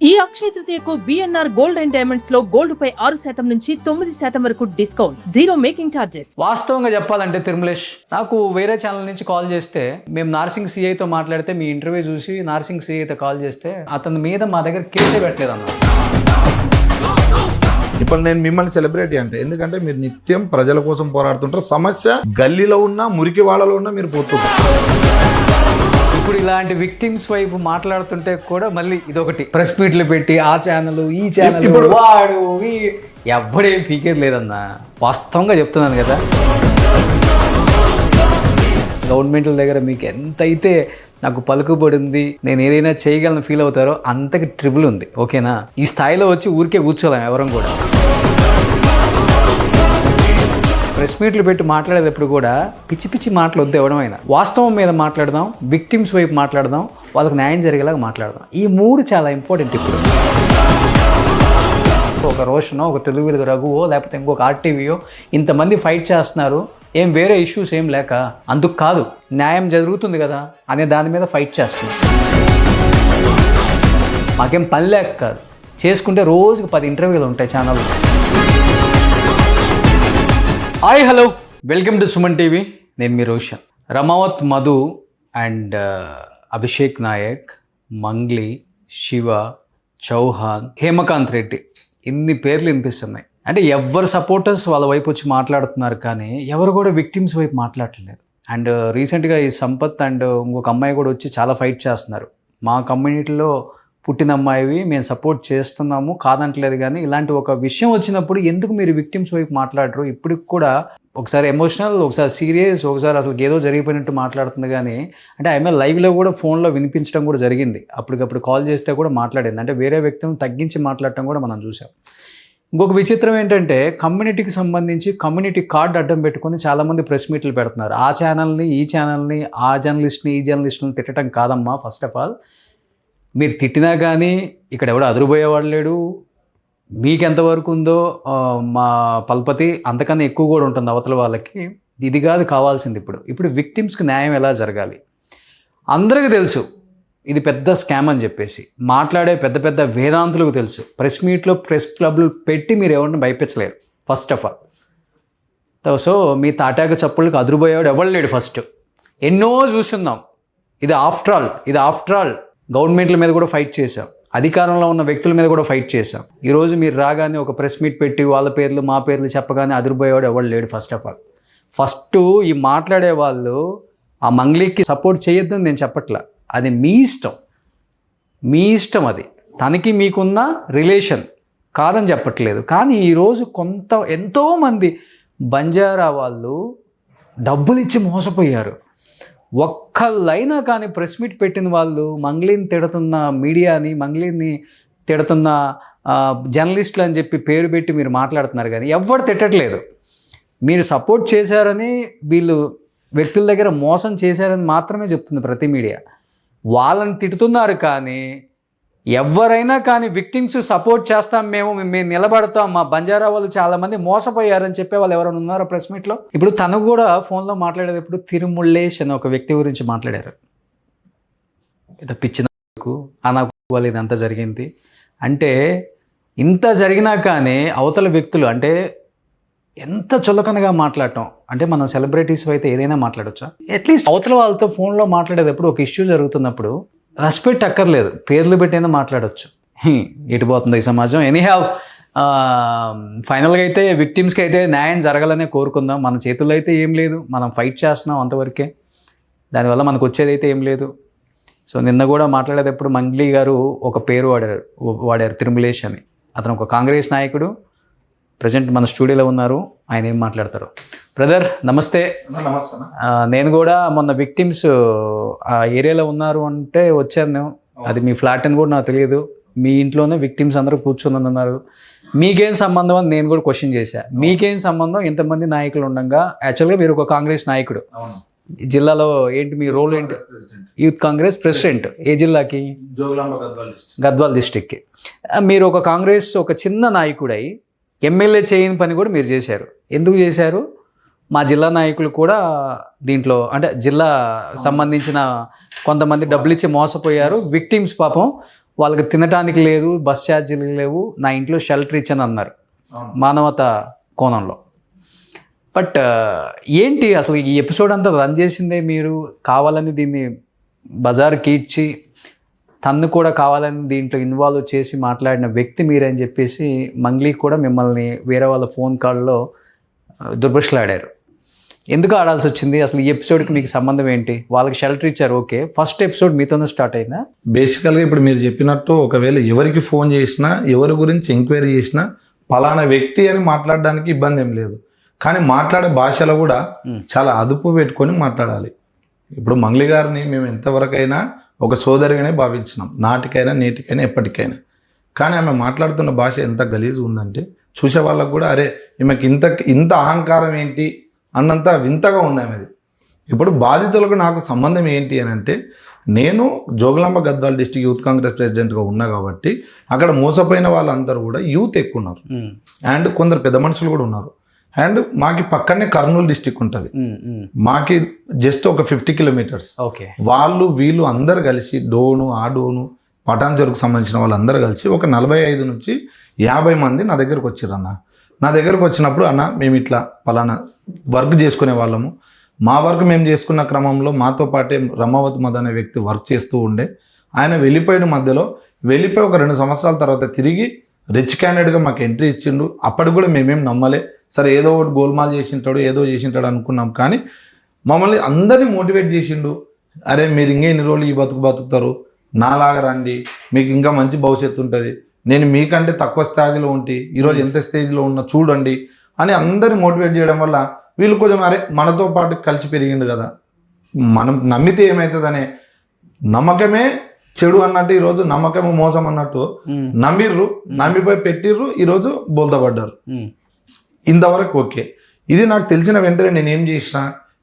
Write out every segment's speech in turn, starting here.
ఈ అక్షయ తృతీయకు BNR gold and diamonds లో gold పై 6% నుంచి 9% వరకు డిస్కౌంట్, జీరో మేకింగ్ ఛార్జెస్. వాస్తవంగా చెప్పాలంటే తిరుమలేష్, నాకు వేరే ఛానల్ నుంచి కాల్ చేస్తే, మేము నార్సింగ్ సిఐతో మాట్లాడితే మీ ఇంటర్వ్యూ చూసి నార్సింగ్ సిఐతో కాల్ చేస్తే అతని మీద మా దగ్గర కేసే పెట్టలేదు అన్న. ఇప్పుడు నేను మిమ్మల్ని సెలబ్రిటీ అంటే ఎందుకంటే మీరు నిత్యం ప్రజల కోసం పోరాడుతుంటారు. సమస్య గల్లీలో ఉన్నా మురికి వాళ్ళలో ఉన్నా మీరు పోతుంటారు. ఇప్పుడు ఇలాంటి విక్టిమ్స్ వైపు మాట్లాడుతుంటే కూడా మళ్ళీ ఇదొకటి ప్రెస్ మీట్లు పెట్టి ఆ ఛానల్ ఈ ఛానల్ వాడు ఎవ్వడేం పీకేది లేదన్న. వాస్తవంగా చెప్తున్నాను కదా, గవర్నమెంట్ల దగ్గర మీకు ఎంతైతే నాకు పలుకుబడింది, నేను ఏదైనా చేయగలను ఫీల్ అవుతారో అంతకి ట్రిబుల్ ఉంది. ఓకేనా? ఈ స్థాయిలో వచ్చి ఊరికే కూర్చోలేం ఎవరం కూడా. ప్రెస్ మీట్లు పెట్టి మాట్లాడేటప్పుడు కూడా పిచ్చి పిచ్చి మాటలు వద్దు ఎవడమైనా. వాస్తవం మీద మాట్లాడదాం, విక్టిమ్స్ వైపు మాట్లాడదాం, వాళ్ళకి న్యాయం జరిగేలాగా మాట్లాడదాం. ఈ మూడు చాలా ఇంపార్టెంట్. ఇప్పుడు ఒక రోషనో, ఒక తెలుగు వెలుగు రఘువో, లేకపోతే ఇంకొక ఆర్టీవీయో ఇంతమంది ఫైట్ చేస్తున్నారు, ఏం వేరే ఇష్యూస్ ఏం లేక, అందుకు కాదు న్యాయం జరుగుతుంది కదా అనే దాని మీద ఫైట్ చేస్తున్నాం. మాకేం పని లేక కాదు, చేసుకుంటే రోజుకు 10 ఇంటర్వ్యూలు ఉంటాయి ఛానల్లో. Hi hello, welcome to Suman TV. నేను మీ రోషన్. రమావత్ మధు అండ్ అభిషేక్ నాయక్, మంగ్లీ, శివ, చౌహాన్, హేమకాంత్ రెడ్డి, ఇన్ని పేర్లు వినిపిస్తున్నాయి. అంటే ఎవరు సపోర్టర్స్ వాళ్ళ వైపు వచ్చి మాట్లాడుతున్నారు, కానీ ఎవరు కూడా విక్టిమ్స్ వైపు మాట్లాడట్లేదు. అండ్ రీసెంట్గా ఈ సంపత్ అండ్ ఇంకొక అమ్మాయి కూడా వచ్చి చాలా ఫైట్ చేస్తున్నారు. మా కమ్యూనిటీలో పుట్టిన అమ్మాయివి, మేము సపోర్ట్ చేస్తున్నాము కాదంటలేదు, కానీ ఇలాంటి ఒక విషయం వచ్చినప్పుడు ఎందుకు మీరు విక్టిమ్స్ వైపు మాట్లాడరు? ఇప్పటికి కూడా ఒకసారి ఎమోషనల్, ఒకసారి సీరియస్, ఒకసారి అసలు ఏదో జరిగిపోయినట్టు మాట్లాడుతుంది. కానీ అంటే ఆమె లైవ్లో కూడా ఫోన్లో వినిపించడం కూడా జరిగింది. అప్పటికప్పుడు కాల్ చేస్తే కూడా మాట్లాడింది. అంటే వేరే వ్యక్తిని తగ్గించి మాట్లాడటం కూడా మనం చూసాం. ఇంకొక విచిత్రం ఏంటంటే, కమ్యూనిటీకి సంబంధించి కమ్యూనిటీ కార్డు అడ్డం పెట్టుకొని చాలామంది ప్రెస్ మీట్లు పెడుతున్నారు. ఆ ఛానల్ని, ఈ ఛానల్ని, ఆ జర్నలిస్ట్ని, ఈ జర్నలిస్ట్ని తిట్టడం కాదమ్మా. ఫస్ట్ ఆఫ్ ఆల్ మీరు తిట్టినా కానీ ఇక్కడ ఎవడో అదురుపోయేవాడు లేడు. మీకు ఎంతవరకు ఉందో మా పల్పతి అంతకన్నా ఎక్కువ కూడా ఉంటుంది అవతల వాళ్ళకి. ఇది కాదు కావాల్సింది. ఇప్పుడు విక్టిమ్స్కి న్యాయం ఎలా జరగాలి అందరికీ తెలుసు. ఇది పెద్ద స్కామ్ అని చెప్పేసి మాట్లాడే పెద్ద పెద్ద వేదాంతులకు తెలుసు. ప్రెస్ మీట్లో ప్రెస్ క్లబ్లు పెట్టి మీరు ఎవరిని భయపించలేరు ఫస్ట్ ఆఫ్ ఆల్. సో మీ తాటాక చప్పుళ్ళకి అదురుపోయేవాడు ఎవరు లేడు. ఫస్ట్ ఎన్నో చూస్తున్నాం. ఇది ఆఫ్టర్ ఆల్ గవర్నమెంట్ల మీద కూడా ఫైట్ చేశాం, అధికారంలో ఉన్న వ్యక్తుల మీద కూడా ఫైట్ చేశాం. ఈరోజు మీరు రాగానే ఒక ప్రెస్ మీట్ పెట్టి వాళ్ళ పేర్లు మా పేర్లు చెప్పగానే అదిరిపోయేవాడు ఎవరు లేడు. ఫస్ట్ ఆఫ్ ఆల్ ఈ మాట్లాడే వాళ్ళు ఆ మంగ్లీకి సపోర్ట్ చేయొద్దని నేను చెప్పట్లా. అది మీ ఇష్టం. అది తనకి మీకున్న రిలేషన్ కాదని చెప్పట్లేదు. కానీ ఈరోజు ఎంతోమంది బంజారా వాళ్ళు డబ్బులు ఇచ్చి మోసపోయారు. ఒక్కళ్ళైనా కానీ ప్రెస్ మీట్ పెట్టిన వాళ్ళు మంగ్లీని తిడుతున్న మీడియాని, మంగ్లీని తిడుతున్న జర్నలిస్టులు అని చెప్పి పేరు పెట్టి మీరు మాట్లాడుతున్నారు, కానీ ఎవరు తిట్టట్లేదు. మీరు సపోర్ట్ చేశారని, వీళ్ళు వ్యక్తుల దగ్గర మోసం చేశారని మాత్రమే చెప్తుంది ప్రతి మీడియా. వాళ్ళని తిడుతున్నారు, కానీ ఎవరైనా కానీ విక్టిమ్స్ సపోర్ట్ చేస్తాం, మేము నిలబడతాం, మా బంజారా వాళ్ళు చాలామంది మోసపోయారని చెప్పే వాళ్ళు ఎవరైనా ఉన్నారో ప్రెస్ మీట్లో? ఇప్పుడు తను కూడా ఫోన్లో మాట్లాడేటప్పుడు తిరుముళ్ళేష్ అని ఒక వ్యక్తి గురించి మాట్లాడారు. ఇది పిచ్చినకు అనకు వాళ్ళు ఇదంతా జరిగింది అంటే, ఇంత జరిగినా కానీ అవతల వ్యక్తులు అంటే ఎంత చులకనగా మాట్లాడటం. అంటే మనం సెలబ్రిటీస్ అయితే ఏదైనా మాట్లాడొచ్చా? అట్లీస్ట్ అవతల వాళ్ళతో ఫోన్లో మాట్లాడేటప్పుడు ఒక ఇష్యూ జరుగుతున్నప్పుడు రెస్పెక్ట్ అక్కర్లేదు, పేర్లు పెట్టైనా మాట్లాడవచ్చు. ఎటుపోతుందో ఈ సమాజం. ఎనీహావ్, ఫైనల్గా అయితే విక్టిమ్స్కి అయితే న్యాయం జరగాలనే కోరుకుందాం. మన చేతుల్లో అయితే ఏం లేదు, మనం ఫైట్ చేస్తున్నాం అంతవరకే. దానివల్ల మనకు వచ్చేది అయితే ఏం లేదు. సో నిన్న కూడా మాట్లాడేటప్పుడు మంగ్లీ గారు ఒక పేరు వాడారు తిరుమలేష్ అని. అతను ఒక కాంగ్రెస్ నాయకుడు, ప్రజెంట్ మన స్టూడియోలో ఉన్నారు. ఆయన ఏం మాట్లాడతారు? బ్రదర్ నమస్తే. నేను కూడా మొన్న విక్టిమ్స్ ఆ ఏరియాలో ఉన్నారు అంటే వచ్చాను. అది మీ ఫ్లాట్ అని కూడా నాకు తెలియదు. మీ ఇంట్లోనే విక్టిమ్స్ అందరూ కూర్చొని ఉన్నారు. మీకేం సంబంధం అని నేను కూడా క్వశ్చన్ చేశా. మీకేం సంబంధం? ఇంతమంది నాయకులు ఉండగా, యాక్చువల్గా మీరు ఒక కాంగ్రెస్ నాయకుడు. జిల్లాలో ఏంటి మీ రోల్ ఏంటి? Youth Congress president. ఏ జిల్లాకి? గద్వాల్ డిస్టిక్కి. మీరు ఒక కాంగ్రెస్ ఒక చిన్న నాయకుడై ఎమ్మెల్యే చేయని పని కూడా మీరు చేశారు. ఎందుకు చేశారు? మా జిల్లా నాయకులు కూడా దీంట్లో, అంటే జిల్లా సంబంధించిన కొంతమంది డబ్బులు ఇచ్చి మోసపోయారు. విక్టిమ్స్ పాపం వాళ్ళకి తినడానికి లేదు, బస్ ఛార్జీలు లేవు, నా ఇంట్లో షెల్టర్ ఇచ్చని అన్నారు మానవత కోణంలో. బట్ ఏంటి అసలు ఈ ఎపిసోడ్ అంతా రన్ చేసిందే మీరు, కావాలని దీన్ని బజార్కి ఇచ్చి తన్ను కూడా కావాలని దీంట్లో ఇన్వాల్వ్ చేసి మాట్లాడిన వ్యక్తి మీరని చెప్పేసి మంగ్లీ కూడా మిమ్మల్ని వేరే వాళ్ళ ఫోన్ కాల్లో దుర్భషలాడారు. ఎందుకు ఆడాల్సి వచ్చింది అసలు? ఈ ఎపిసోడ్కి మీకు సంబంధం ఏంటి? వాళ్ళకి షెల్టర్ ఇచ్చారు, ఓకే, ఫస్ట్ ఎపిసోడ్ మీతోనే స్టార్ట్ అయిందా? బేసికల్గా ఇప్పుడు మీరు చెప్పినట్టు ఒకవేళ ఎవరికి ఫోన్ చేసినా, ఎవరి గురించి ఎంక్వైరీ చేసినా పలానా వ్యక్తి అని మాట్లాడడానికి ఇబ్బంది ఏం లేదు. కానీ మాట్లాడే భాషలో కూడా చాలా అదుపు పెట్టుకొని మాట్లాడాలి. ఇప్పుడు మంగ్లీ గారిని మేము ఎంతవరకైనా ఒక సోదరిగానే భావించినాం, నాటికైనా నేటికైనా ఎప్పటికైనా. కానీ ఆమె మాట్లాడుతున్న భాష ఎంత గలీజ్ ఉందంటే చూసే వాళ్ళకు కూడా అరే ఈమెకి ఇంత అహంకారం ఏంటి అన్నంత వింతగా ఉంది ఆమెది. ఇప్పుడు బాధితులకు నాకు సంబంధం ఏంటి అని అంటే, నేను జోగులాంబ గద్వాల డిస్ట్రిక్ట్ యూత్ కాంగ్రెస్ ప్రెసిడెంట్గా ఉన్నా కాబట్టి అక్కడ మోసపోయిన వాళ్ళందరూ కూడా యూత్ ఎక్కువ ఉన్నారు, అండ్ కొందరు పెద్ద మనుషులు కూడా ఉన్నారు. అండ్ మాకి పక్కనే కర్నూలు డిస్టిక్ ఉంటుంది, మాకి జస్ట్ ఒక 50 కిలోమీటర్స్. ఓకే, వాళ్ళు వీళ్ళు అందరు కలిసి డోను పటాన్చెరుకు సంబంధించిన వాళ్ళందరూ కలిసి ఒక 45 నుంచి 50 మంది నా దగ్గరకు వచ్చారు. నా దగ్గరకు వచ్చినప్పుడు అన్న మేము ఇట్లా పలానా వర్క్ చేసుకునే వాళ్ళము, మా వర్క్ మేము చేసుకున్న క్రమంలో మాతో పాటే రమావతి మద్ అనే వ్యక్తి వర్క్ చేస్తూ ఉండే, ఆయన వెళ్ళిపోయిన మధ్యలో వెళ్ళిపోయి ఒక 2 సంవత్సరాల తర్వాత తిరిగి రిచ్ క్యాండిడేట్గా మాకు ఎంట్రీ ఇచ్చిండు. అప్పటికి కూడా మేమేం నమ్మలే, సరే ఏదో ఒకటి గోల్మాల్ చేసింటాడు ఏదో చేసింటాడు అనుకున్నాం. కానీ మమ్మల్ని అందరినీ మోటివేట్ చేసిండు, అరే మీరు ఇంకా ఎన్ని రోజులు ఈ బతుకుతారు, నాలాగా రండి, మీకు ఇంకా మంచి భవిష్యత్తు ఉంటుంది, నేను మీకంటే తక్కువ స్థాయిలో ఉంటే ఈరోజు ఎంత స్టేజ్లో ఉన్నా చూడండి అని అందరినీ మోటివేట్ చేయడం వల్ల వీళ్ళు కొంచెం అరే మనతో పాటు కలిసి పెరిగిండు కదా, మనం నమ్మితే ఏమవుతుందనే నమ్మకమే చెడు అన్నట్టు ఈరోజు నమ్మకము మోసం అన్నట్టు నమ్మిపోయి పెట్టిర్రు, ఈరోజు బోల్తపడ్డారు. ఇంతవరకు ఓకే. ఇది నాకు తెలిసిన వెంటనే నేను ఏం చేసిన,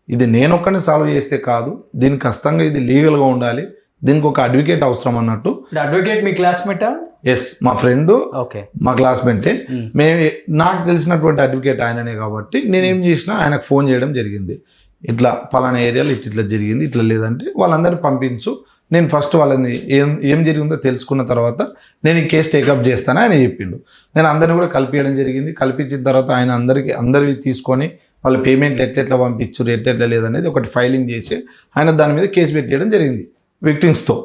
ఇది నేను ఒక్కడిని సాల్వ్ చేస్తే కాదు, దీనికి ఖచ్చితంగా ఇది లీగల్గా ఉండాలి, దీనికి ఒక అడ్వకేట్ అవసరం అన్నట్టు. అడ్వకేట్ మీ క్లాస్మేటా? ఎస్, మా ఫ్రెండ్, ఓకే, మా క్లాస్మేటే. నాకు తెలిసినటువంటి అడ్వకేట్ ఆయననే కాబట్టి నేనేం చేసిన ఆయనకు ఫోన్ చేయడం జరిగింది, ఇట్లా పలానా ఏరియాలో ఇట్లా జరిగింది, ఇట్లా లేదంటే వాళ్ళందరినీ పంపించు, నేను ఫస్ట్ వాళ్ళని ఏం జరిగిందో తెలుసుకున్న తర్వాత నేను ఈ కేసు టేకప్ చేస్తానని ఆయన చెప్పిండు. నేను అందరిని కూడా కలిపియడం జరిగింది. కల్పించిన తర్వాత ఆయన అందరివి తీసుకొని వాళ్ళ పేమెంట్లు ఎట్లెట్లా పంపించారు ఎట్లెట్లా లేదనేది ఒకటి ఫైలింగ్ చేసి ఆయన దాని మీద కేసు పెట్టేయడం జరిగింది విక్టిమ్స్తో.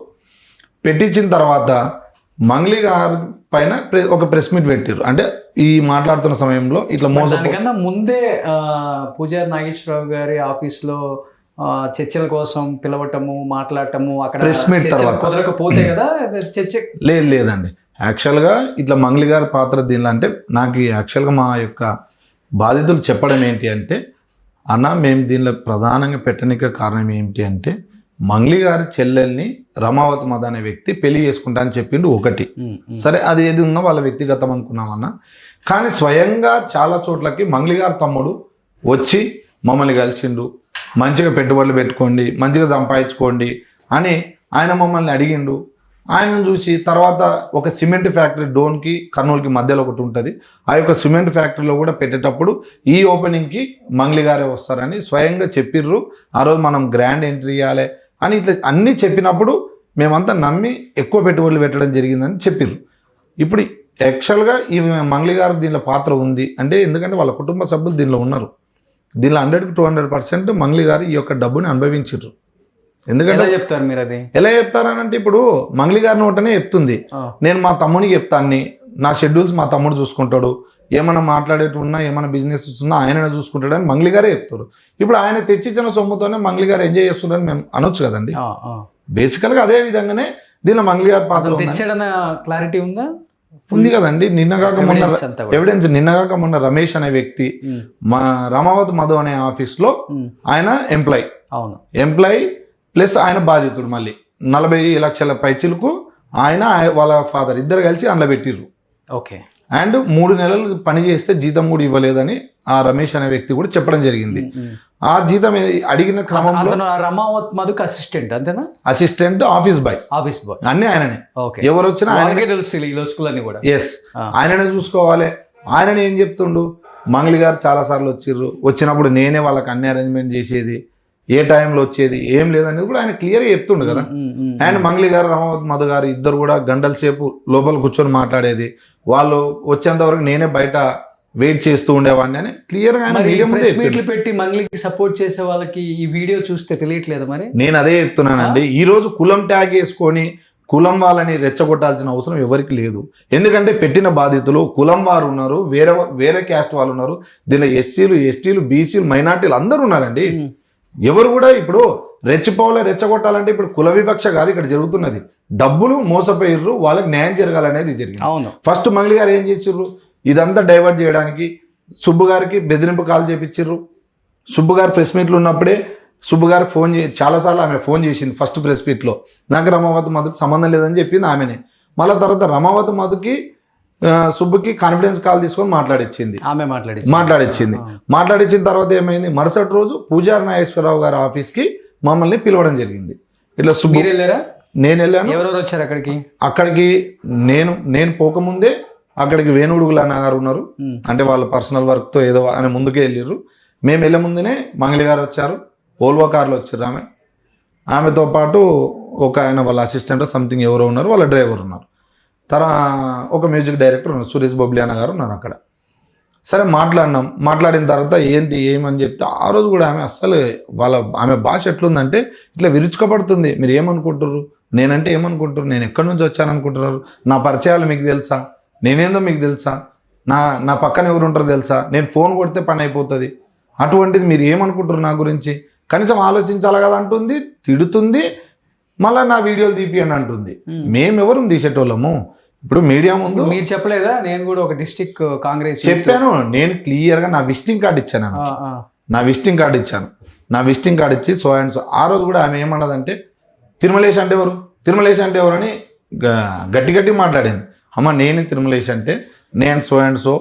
పెట్టించిన తర్వాత మంగ్లీ గారి పైన ఒక ప్రెస్ మీట్ పెట్టారు. అంటే ఈ మాట్లాడుతున్న సమయంలో ఇట్లా కన్నా ముందే పూజారి నాగేశ్వరరావు గారి ఆఫీస్లో చర్చల కోసం పిలవటము, మాట్లాడటము, అక్కడ ప్రెస్ మీట్ తర్వాత కుదరకపోతే కదా చర్చ. లేదండి, యాక్చువల్గా ఇట్లా మంగ్లీ గారి పాత్ర దీనిలో అంటే నాకు యాక్చువల్గా మా యొక్క బాధితులు చెప్పడం ఏంటి అంటే, అన్న మేము దీనిలో ప్రధానంగా పెట్టడానికి కారణం ఏంటి అంటే, మంగ్లీ గారి చెల్లెల్ని రమావతి మద్ అనే వ్యక్తి పెళ్లి చేసుకుంటా అని చెప్పిండు ఒకటి. సరే అది ఏది ఉన్నా వాళ్ళ వ్యక్తిగతం అనుకున్నామన్నా, కానీ స్వయంగా చాలా చోట్లకి మంగ్లీ గారి తమ్ముడు వచ్చి మమ్మల్ని కలిసిండు, మంచిగా పెట్టుబడులు పెట్టుకోండి, మంచిగా సంపాదించుకోండి అని ఆయన మమ్మల్ని అడిగిండు. ఆయనను చూసి తర్వాత ఒక సిమెంట్ ఫ్యాక్టరీ డోన్కి కర్నూలుకి మధ్యలో ఒకటి ఉంటుంది, ఆ యొక్క సిమెంట్ ఫ్యాక్టరీలో కూడా పెట్టేటప్పుడు ఈ ఓపెనింగ్కి మంగ్లీ గారే వస్తారని స్వయంగా చెప్పిర్రు. ఆ రోజు మనం గ్రాండ్ ఎంట్రీ ఇవ్వాలి అని ఇట్లా అన్నీ చెప్పినప్పుడు మేమంతా నమ్మి ఎక్కువ పెట్టుబడులు పెట్టడం జరిగిందని చెప్పిర్రు. ఇప్పుడు యాక్చువల్గా ఈ మంగ్లీ గారు దీనిలో పాత్ర ఉంది అంటే, ఎందుకంటే వాళ్ళ కుటుంబ సభ్యులు దీనిలో ఉన్నారు. దీనిలో 100-200% మంగ్లీ గారు ఈ యొక్క డబ్బుని అనుభవించారు. ఎందుకంటే చెప్తారు మీరు అది ఎలా చెప్తారనంటే, ఇప్పుడు మంగ్లీ గారి నోటనే చెప్తుంది, నేను మా తమ్మునికి చెప్తాను, నా షెడ్యూల్స్ మా తమ్ముడు చూసుకుంటాడు, ఏమైనా మాట్లాడేటున్నా ఏమైనా బిజినెస్ ఉన్నా ఆయననే చూసుకుంటాడని మంగ్లీ గారే చెప్తారు. ఇప్పుడు ఆయన తెచ్చిచ్చిన సొమ్ముతోనే మంగ్లీ గారు ఎంజాయ్ చేస్తున్నారని మేము అనొచ్చు కదండి. బేసికల్గా అదే విధంగానే దీనిలో మంగ్లీ గారి పాత్ర క్లారిటీ ఉందా? ఉంది కదండి. నిన్నగాక మొన్న ఎవిడెన్స్, నిన్నగాక మొన్న రమేష్ అనే వ్యక్తి మా రమావతి మధు అనే ఆఫీస్లో ఆయన ఎంప్లాయీ ప్లస్ ఆయన బాధితుడు, మళ్ళీ 40 లక్షల పైచిలకు ఆయన వాళ్ళ ఫాదర్ ఇద్దరు కలిసి అందులో పెట్టిర్రు. ఓకే. అండ్ 3 నెలలు పని చేస్తే జీతం కూడా ఇవ్వలేదని ఆ రమేష్ అనే వ్యక్తి కూడా చెప్పడం జరిగింది. ఆ జీతం అడిగిన క్రమంలో రమావత్ మధుకు అసిస్టెంట్, అంతేనా? అసిస్టెంట్, ఆఫీస్ బాయ్ అన్ని ఆయననే. ఎవరు వచ్చినా ఆయనకే తెలుసు కూడా. ఎస్, ఆయననే చూసుకోవాలి. ఆయననే ఏం చెప్తుండు, మంగ్లీ గారు చాలా సార్లు వచ్చిర్రు, వచ్చినప్పుడు నేనే వాళ్ళకి అన్ని అరేంజ్మెంట్ చేసేది, ఏ టైంలో వచ్చేది ఏం లేదనేది కూడా ఆయన క్లియర్గా చెప్తుండు కదా. అండ్ మంగ్లీ గారు రమావత్ మధు గారు ఇద్దరు కూడా గంటల సేపు లోపల కూర్చొని మాట్లాడేది, వాళ్ళు వచ్చేంత వరకు నేనే బయట వెయిట్ చేస్తూ ఉండేవాడిని అని క్లియర్గా ఆయన మీడియా ముందే ప్రెస్ మీట్లు పెట్టి మంగ్లీకి సపోర్ట్ చేసే వాళ్ళకి ఈ వీడియో చూస్తే తెలియట్లేదు మరి. నేను అదే చెప్తున్నానండి, ఈ రోజు కులం ట్యాగ్ వేసుకొని కులం వాళ్ళని రెచ్చగొట్టాల్సిన అవసరం ఎవరికి లేదు. ఎందుకంటే పెట్టిన బాధితులు కులం వారు ఉన్నారు, వేరే క్యాస్ట్ వాళ్ళు ఉన్నారు, దీనిలో ఎస్సీలు ఎస్టీలు బీసీలు మైనార్టీలు అందరూ ఉన్నారండి. ఎవరు కూడా ఇప్పుడు రెచ్చగొట్టాలంటే ఇప్పుడు కుల వివక్ష కాదు ఇక్కడ జరుగుతున్నది, డబ్బులు మోసపోయిర్రు, వాళ్ళకి న్యాయం జరగాలనేది జరిగింది. అవును. ఫస్ట్ మంగ్లీ గారు ఏం చేసిర్రు, ఇదంతా డైవర్ట్ చేయడానికి సుబ్బు గారికి బెదిరింపు కాల్ చేపించిర్రు. సుబ్బు గారు ప్రెస్ మీట్లు ఉన్నప్పుడే సుబ్బు గారికి ఫోన్ చాలాసార్లు ఆమె ఫోన్ చేసింది. ఫస్ట్ ప్రెస్ మీట్లో నాకు రమావత్ మధుకి సంబంధం లేదని చెప్పింది ఆమెనే. మళ్ళీ తర్వాత రమావత్ మధుకి సుబ్బుకి కాన్ఫిడెన్స్ కాల్ తీసుకొని మాట్లాడిచ్చింది. మాట్లాడిచ్చిన తర్వాత ఏమైంది, మరుసటి రోజు పూజారి నాగేశ్వరరావు గారి ఆఫీస్కి మమ్మల్ని పిలవడం జరిగింది. ఇట్లా సుబ్బు నేను వెళ్ళాను. ఎవరెవరు వచ్చారు అక్కడికి నేను పోకముందే అక్కడికి వేణుడుగుల అన్న గారు ఉన్నారు, అంటే వాళ్ళ పర్సనల్ వర్క్తో ఏదో ఆయన ముందుకే వెళ్ళిర్రు. మేము వెళ్ళే ముందునే మంగళి గారు వచ్చారు, ఓల్వో కార్లో వచ్చారు. ఆమెతో పాటు ఒక ఆయన వాళ్ళ అసిస్టెంట్ సంథింగ్ ఎవరో ఉన్నారు, వాళ్ళ డ్రైవర్ ఉన్నారు. ఒక మ్యూజిక్ డైరెక్టర్ ఉన్నారు, సురేష్ బొబ్లీ అన్న గారు ఉన్నారు అక్కడ. సరే మాట్లాడిన తర్వాత ఏమని చెప్తే ఆ రోజు కూడా ఆమె అస్సలు ఆమె భాష ఎట్లుందంటే ఇట్లా విరుచుకపడుతుంది. మీరు ఏమనుకుంటారు, నేనంటే ఏమనుకుంటారు, నేను ఎక్కడి నుంచి వచ్చాననుకుంటున్నారు, నా పరిచయాలు మీకు తెలుసా, నేనేందో మీకు తెలుసా, నా పక్కన ఎవరు ఉంటారో తెలుసా, నేను ఫోన్ కొడితే పని అయిపోతుంది, అటువంటిది మీరు ఏమనుకుంటారు నా గురించి, కనీసం ఆలోచించాలి కదా అంటుంది, తిడుతుంది. మళ్ళీ నా వీడియోలు తీపియండి అంటుంది. మేమెవరు తీసేటోళ్ళము. ఇప్పుడు మీడియా ముందు మీరు చెప్పలేదా, నేను కూడా ఒక డిస్ట్రిక్ట్ కాంగ్రెస్ చెప్పాను. నేను క్లియర్గా నా విజిటింగ్ కార్డు ఇచ్చాను. నా విజిటింగ్ కార్డు ఇచ్చి సో అండ్ సో. ఆ రోజు కూడా ఆమె ఏమన్నదంటే తిరుమలేష్ అంటే ఎవరు అని గట్టి మాట్లాడింది. అమ్మ నేను తిరుమలేష్ అంటే నేను so and so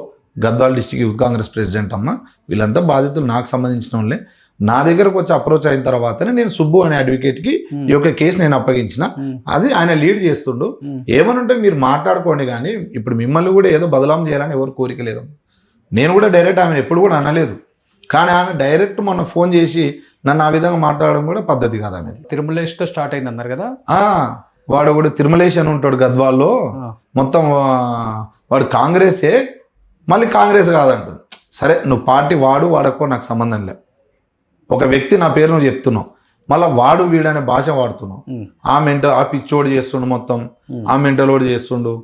Gadwal district youth Congress president అమ్మ, వీళ్ళంతా బాధితులు నాకు సంబంధించిన వాళ్ళే. నా దగ్గరకు వచ్చి అప్రోచ్ అయిన తర్వాతనే నేను సుబ్బు అనే అడ్వకేట్కి ఈ యొక్క కేసు నేను అప్పగించిన. అది ఆయన లీడ్ చేస్తుండు. ఏమనుంటే మీరు మాట్లాడుకోండి, కానీ ఇప్పుడు మిమ్మల్ని కూడా ఏదో బదలాం చేయాలని ఎవరు కోరిక లేదు. నేను కూడా డైరెక్ట్ ఆమెను ఎప్పుడు కూడా అనలేదు, కానీ ఆమె డైరెక్ట్ మొన్న ఫోన్ చేసి నన్ను ఆ విధంగా మాట్లాడడం కూడా పద్ధతి కాదు అనేది. తిరుమలేష్తో స్టార్ట్ అయింది అన్నారు కదా. వాడు కూడా తిరుమలేష్ అని ఉంటాడు గద్వాల్లో, మొత్తం వాడు కాంగ్రెసే, మళ్ళీ కాంగ్రెస్ కాదంటుంది. సరే నువ్వు పార్టీ వాడకో నాకు సంబంధం లేదు. ఒక వ్యక్తి నా పేరు నువ్వు చెప్తున్నావు, మళ్ళీ వీడనే భాష వాడుతున్నావు. ఆ పిచ్చోడు చేస్తుండు, మొత్తం ఆ మెంటలోడు చేస్తుండు,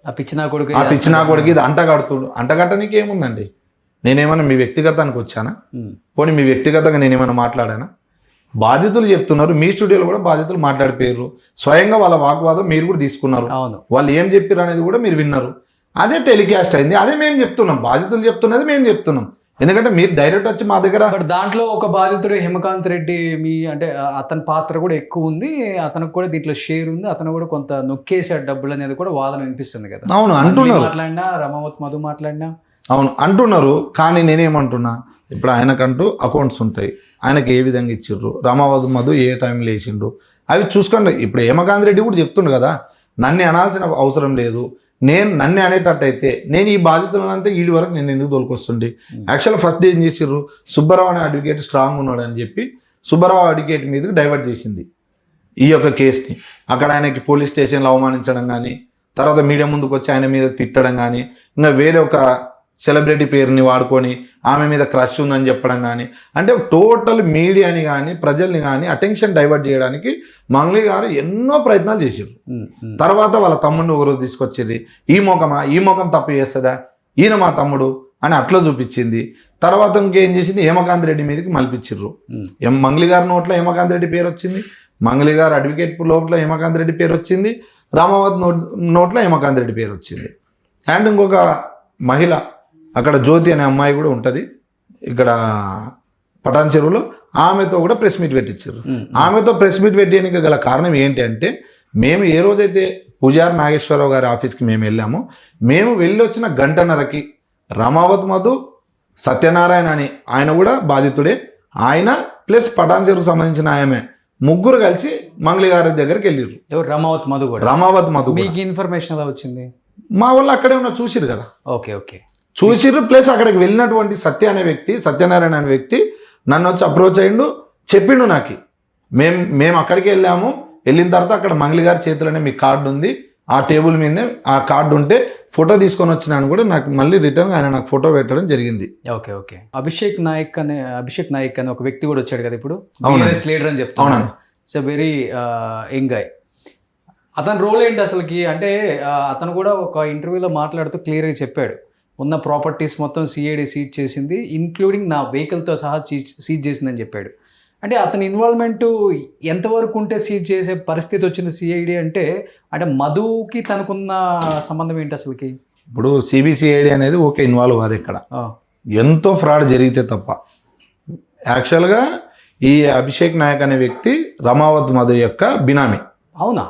ఆ పిచ్చినా కొడుకు ఇది అంటగట్టనికి ఏముందండి. నేనేమన్నా మీ వ్యక్తిగతానికి వచ్చానా? పోనీ మీ వ్యక్తిగతంగా నేనేమన్నా మాట్లాడానా? బాధితులు చెప్తున్నారు, మీ స్టూడియోలో కూడా బాధితులు మాట్లాడిపోయారు, స్వయంగా వాళ్ళ వాగ్వాదం మీరు కూడా తీసుకున్నారు, వాళ్ళు ఏం చెప్పారు అనేది కూడా మీరు విన్నారు. అదే టెలికాస్ట్ అయింది, అదే మేము చెప్తున్నాం, బాధితులు చెప్తున్నది మేము చెప్తున్నాం. ఎందుకంటే మీరు డైరెక్ట్ వచ్చి మా దగ్గర దాంట్లో ఒక బాధితుడు హేమకాంత్ రెడ్డి, అంటే అతని పాత్ర కూడా ఎక్కువ ఉంది, అతనికి కూడా దీంట్లో షేర్ ఉంది, అతను కూడా కొంత నొక్కేసాడు డబ్బులు అనేది కూడా వాదన వినిపిస్తుంది కదా. అవును అంటున్నారు, మాట్లాడినా రమావత్ మధు మాట్లాడినా అవును అంటున్నారు. కానీ నేనేమంటున్నా, ఇప్పుడు ఆయనకంటూ అకౌంట్స్ ఉంటాయి, ఆయనకి ఏ విధంగా ఇచ్చిర్రు, రమావత్ మధు ఏ టైంలో వేసిండు అవి చూసుకోండి. ఇప్పుడు హేమకాంత్ రెడ్డి కూడా చెప్తుండు కదా, నన్ను అనాల్సిన అవసరం లేదు, నన్ను అనేటట్టయితే నేను ఈ బాధితులంతా వీడి వరకు నేను ఎందుకు తోలుకొస్తుండే. యాక్చువల్గా ఫస్ట్ ఏం చేసిర్రు, సుబ్బారావు అనే అడ్వకేట్ స్ట్రాంగ్ ఉన్నాడు అని చెప్పి సుబ్బారావు అడ్వకేట్ మీదకి డైవర్ట్ చేసింది ఈ యొక్క కేసుని. అక్కడ ఆయనకి పోలీస్ స్టేషన్లో అవమానించడం కానీ, తర్వాత మీడియా ముందుకు వచ్చి ఆయన మీద తిట్టడం కానీ, ఇంకా వేరే ఒక సెలబ్రిటీ పేరుని వాడుకొని ఆమె మీద క్రష్ ఉందని చెప్పడం కానీ, అంటే టోటల్ మీడియాని కానీ ప్రజల్ని కానీ అటెన్షన్ డైవర్ట్ చేయడానికి మంగ్లీ గారు ఎన్నో ప్రయత్నాలు చేశారు. తర్వాత వాళ్ళ తమ్ముడిని ఒకరోజు తీసుకొచ్చింది, ఈ ముఖం తప్పు చేస్తుందా, ఈయన మా తమ్ముడు అని అట్లా చూపించింది. తర్వాత ఇంకేం చేసింది, హేమకాంత్ రెడ్డి మీదకి మలిపించారు. మంగ్లీ గారి నోట్లో హేమకాంత్ రెడ్డి పేరు వచ్చింది, మంగ్లీ గారు అడ్వకేట్ లోపల హేమకాంత్ రెడ్డి పేరు వచ్చింది, రామావత్ నోట్లో హేమకాంత్ రెడ్డి పేరు వచ్చింది. అండ్ ఇంకొక మహిళ అక్కడ జ్యోతి అనే అమ్మాయి కూడా ఉంటుంది ఇక్కడ పటాన్ చెరువులో, ఆమెతో కూడా ప్రెస్ మీట్ పెట్టించారు. ఆమెతో ప్రెస్ మీట్ పెట్టడానికి గల కారణం ఏంటి అంటే, మేము ఏ రోజైతే పూజారి నాగేశ్వరరావు గారి ఆఫీస్కి మేము వెళ్ళామో, మేము వెళ్ళి వచ్చిన గంటన్నరకి రమావత్ మధు, సత్యనారాయణ అని ఆయన కూడా బాధితుడే, ఆయన ప్లస్ పటాన్ చెరువుకు సంబంధించిన ఆమె ముగ్గురు కలిసి మంగ్లీ గారి దగ్గరికి వెళ్ళారు. రమావత్ మధు మీకు ఇన్ఫర్మేషన్ ఎలా వచ్చింది? మా వాళ్ళు అక్కడే ఉన్న చూసిరు కదా. ఓకే చూసిర్రు, ప్లస్ అక్కడికి వెళ్ళినటువంటి సత్యనారాయణ అనే వ్యక్తి నన్ను వచ్చి అప్రోచ్ అయ్యిండు, చెప్పిండు నాకు. మేము అక్కడికి వెళ్ళాము, వెళ్ళిన తర్వాత అక్కడ మంగళి గారి చేతిలోనే మీ కార్డు ఉంది, ఆ టేబుల్ మీదే ఆ కార్డు ఉంటే ఫోటో తీసుకొని వచ్చినాను కూడా నాకు మళ్ళీ రిటర్న్ ఆయన నాకు ఫోటో పెట్టడం జరిగింది. Okay okay. అభిషేక్ నాయక్ అనే ఒక వ్యక్తి కూడా వచ్చాడు కదా ఇప్పుడు, బీఆర్ఎస్ లీడర్ అని చెప్తున్నాను. It's a very young guy. అతని రోల్ ఏంటి అసలుకి అంటే అతను కూడా ఒక ఇంటర్వ్యూలో మాట్లాడుతూ క్లియర్గా చెప్పాడు, ఉన్న ప్రాపర్టీస్ మొత్తం సిఐడి సీజ్ చేసింది, ఇంక్లూడింగ్ నా వెహికల్తో సహా సీజ్ చేసిందని చెప్పాడు. అంటే అతని ఇన్వాల్వ్మెంట్ ఎంతవరకు ఉంటే సీజ్ చేసే పరిస్థితి వచ్చింది సిఐడి అంటే మధుకి తనకున్న సంబంధం ఏంటి అసలుకి? ఇప్పుడు సిబిసిఐడి అనేది ఓకే ఇన్వాల్వ్ కాదు, ఇక్కడ ఎంతో ఫ్రాడ్ జరిగితే తప్ప. యాక్చువల్గా ఈ అభిషేక్ నాయక్ అనే వ్యక్తి రమావత్ మధు యొక్క బినామీ. అవునా?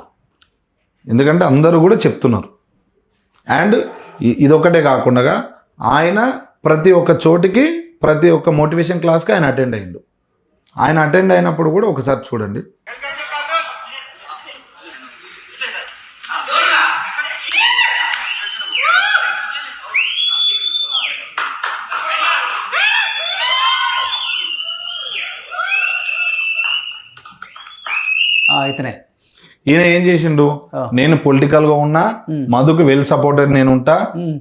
ఎందుకంటే అందరూ కూడా చెప్తున్నారు. అండ్ ఇదొక్కటే కాకుండా ఆయన ప్రతి ఒక్క చోటికి ప్రతి ఒక్క మోటివేషన్ క్లాస్కి ఆయన అటెండ్ అయ్యిండు. ఆయన అటెండ్ అయినప్పుడు కూడా ఒకసారి చూడండి. ఇతనే ఈయన ఏం చేసిండు, నేను పొలిటికల్ గా ఉన్నా, మధుకు వెల్ సపోర్టెడ్ నేను ఉంటా,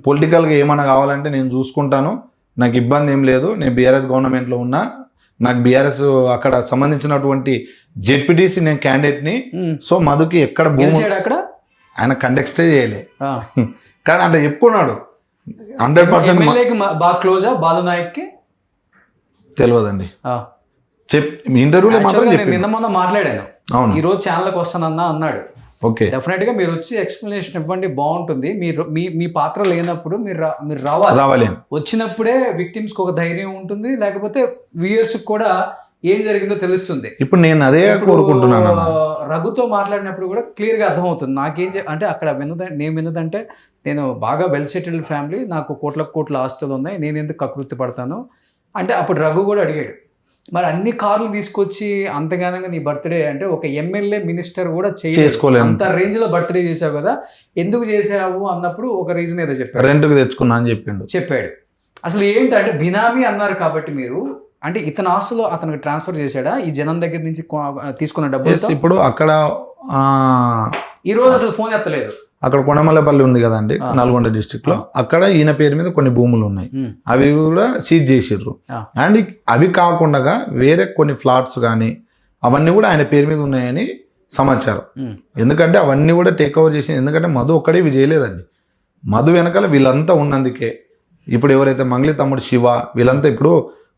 పొలిటికల్ గా ఏమైనా కావాలంటే నేను చూసుకుంటాను, నాకు ఇబ్బంది ఏం లేదు, నేను బీఆర్ఎస్ గవర్నమెంట్ లో ఉన్నా, నాకు బీఆర్ఎస్ అక్కడ సంబంధించినటువంటి జెడ్పీటీసీ నేను క్యాండిడేట్ ని, సో మధుకి ఎక్కడ భూమి అక్కడ ఆయన కండక్టే చేయలే కానీ అంటే చెప్పుకున్నాడు. 100% బాగా క్లోజా బాలు నాయక్ కి తెలియదండి, ఇంటర్వ్యూలో మాత్రం నిన్న మొన్న మాట్లాడాను, అవును ఈ రోజు ఛానల్కి వస్తానన్నా అన్నాడు. ఓకే, డెఫినెట్ గా మీరు వచ్చి ఎక్స్ప్లెనేషన్ ఇవ్వండి, బాగుంటుంది. మీరు మీ పాత్ర లేనప్పుడు మీరు రావాలి. వచ్చినప్పుడే విక్టిమ్స్ కి ఒక ధైర్యం ఉంటుంది, లేకపోతే వ్యూయర్స్ కూడా ఏం జరిగిందో తెలుస్తుంది. ఇప్పుడు నేను అదే కోరుకుంటున్నాను. రఘుతో మాట్లాడినప్పుడు కూడా క్లియర్ గా అర్థమవుతుంది నాకేం అంటే అక్కడ నేను విన్నదంటే, నేను బాగా వెల్ సెటిల్డ్ ఫ్యామిలీ, నాకు కోట్ల ఆస్తులు ఉన్నాయి, నేను ఎందుకు కకృతి పడతాను అంటే అప్పుడు రఘు కూడా అడిగాడు, మరి అన్ని కార్లు తీసుకొచ్చి అంతగానంగా నీ బర్త్డే అంటే ఒక ఎమ్మెల్యే మినిస్టర్ కూడా చేసుకోలేదు, అంత రేంజ్ లో బర్త్డే చేసావు కదా, ఎందుకు చేసావు అన్నప్పుడు ఒక రీజన్ ఏదో చెప్పాడు, రెంట్కి తెచ్చుకున్నా అని చెప్పాడు. అసలు ఏంటంటే బినామీ అన్నారు కాబట్టి మీరు అంటే ఇతని ఆస్తులు అతనికి ట్రాన్స్ఫర్ చేశాడా ఈ జనం దగ్గర నుంచి తీసుకున్న డబ్బులు? ఇప్పుడు అక్కడ ఈ రోజు అసలు ఫోన్ ఎత్తలేదు. అక్కడ కొండమల్లపల్లి ఉంది కదండి, నల్గొండ డిస్ట్రిక్ట్ లో, అక్కడ ఈయన పేరు మీద కొన్ని భూములు ఉన్నాయి, అవి కూడా సీజ్ చేసిర్రు. అండ్ అవి కాకుండా వేరే కొన్ని ఫ్లాట్స్ కానీ అవన్నీ కూడా ఆయన పేరు మీద ఉన్నాయని సమాచారం. ఎందుకంటే అవన్నీ కూడా టేక్ ఓవర్ చేసింది, ఎందుకంటే మధు ఒక్కడే ఇవి చేయలేదండి, మధు వెనకాల వీళ్ళంతా ఉన్నందుకే. ఇప్పుడు ఎవరైతే మంగళి తమ్ముడు శివ వీళ్ళంతా, ఇప్పుడు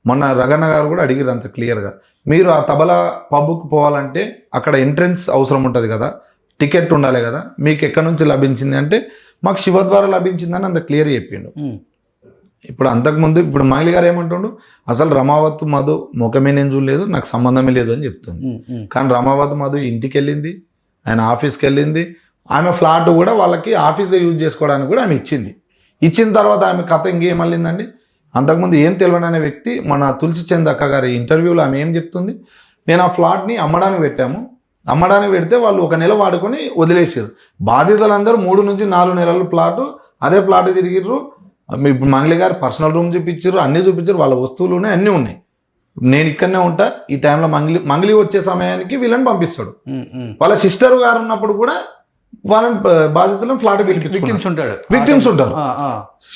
మొన్న రగన్న గారు కూడా అడిగారు అంత క్లియర్గా, మీరు ఆ తబలా పబ్కి పోవాలంటే అక్కడ ఎంట్రన్స్ అవసరం ఉంటుంది కదా, టికెట్ ఉండాలి కదా, మీకు ఎక్కడి నుంచి లభించింది అంటే మాకు శివ ద్వారా లభించిందని అంత క్లియర్ చెప్పిండు. ఇప్పుడు అంతకుముందు ఇప్పుడు మంగళి గారు ఏమంటుండు, అసలు రమావత్ మధు ముఖమే నేను చూడలేదు, నాకు సంబంధమే లేదు అని చెప్తుంది. కానీ రమావత్ మధు ఇంటికి వెళ్ళింది, ఆయన ఆఫీస్కి వెళ్ళింది, ఆమె ఫ్లాట్ కూడా వాళ్ళకి ఆఫీస్లో యూజ్ చేసుకోవడానికి కూడా ఆమె ఇచ్చింది. ఇచ్చిన తర్వాత ఆమె కథ ఇంకేం మళ్ళిందండి. అంతకుముందు ఏం తెలియని అనే వ్యక్తి మన తులసి చంద్ అక్క గారి ఇంటర్వ్యూలో ఆమె ఏం చెప్తుంది, నేను ఆ ఫ్లాట్ని అమ్మడానికి పెట్టాము, అమ్మడానికి పెడితే వాళ్ళు 1 నెల వాడుకొని వదిలేసారు, బాధితులందరూ 3 నుంచి 4 నెలల ప్లాటు అదే ప్లాట్ తిరిగిర్రు. ఇప్పుడు మంగళి గారు పర్సనల్ రూమ్ చూపించారు, అన్నీ చూపించారు, వాళ్ళ వస్తువులు ఉన్నాయి, అన్నీ ఉన్నాయి, నేను ఇక్కడనే ఉంటా, ఈ టైంలో మంగళి వచ్చే సమయానికి వీళ్ళని పంపిస్తాడు. వాళ్ళ సిస్టర్ గారు ఉన్నప్పుడు కూడా వాళ్ళని బాధితులను ఫ్లాట్ విక్టిమ్స్ ఉంటారు,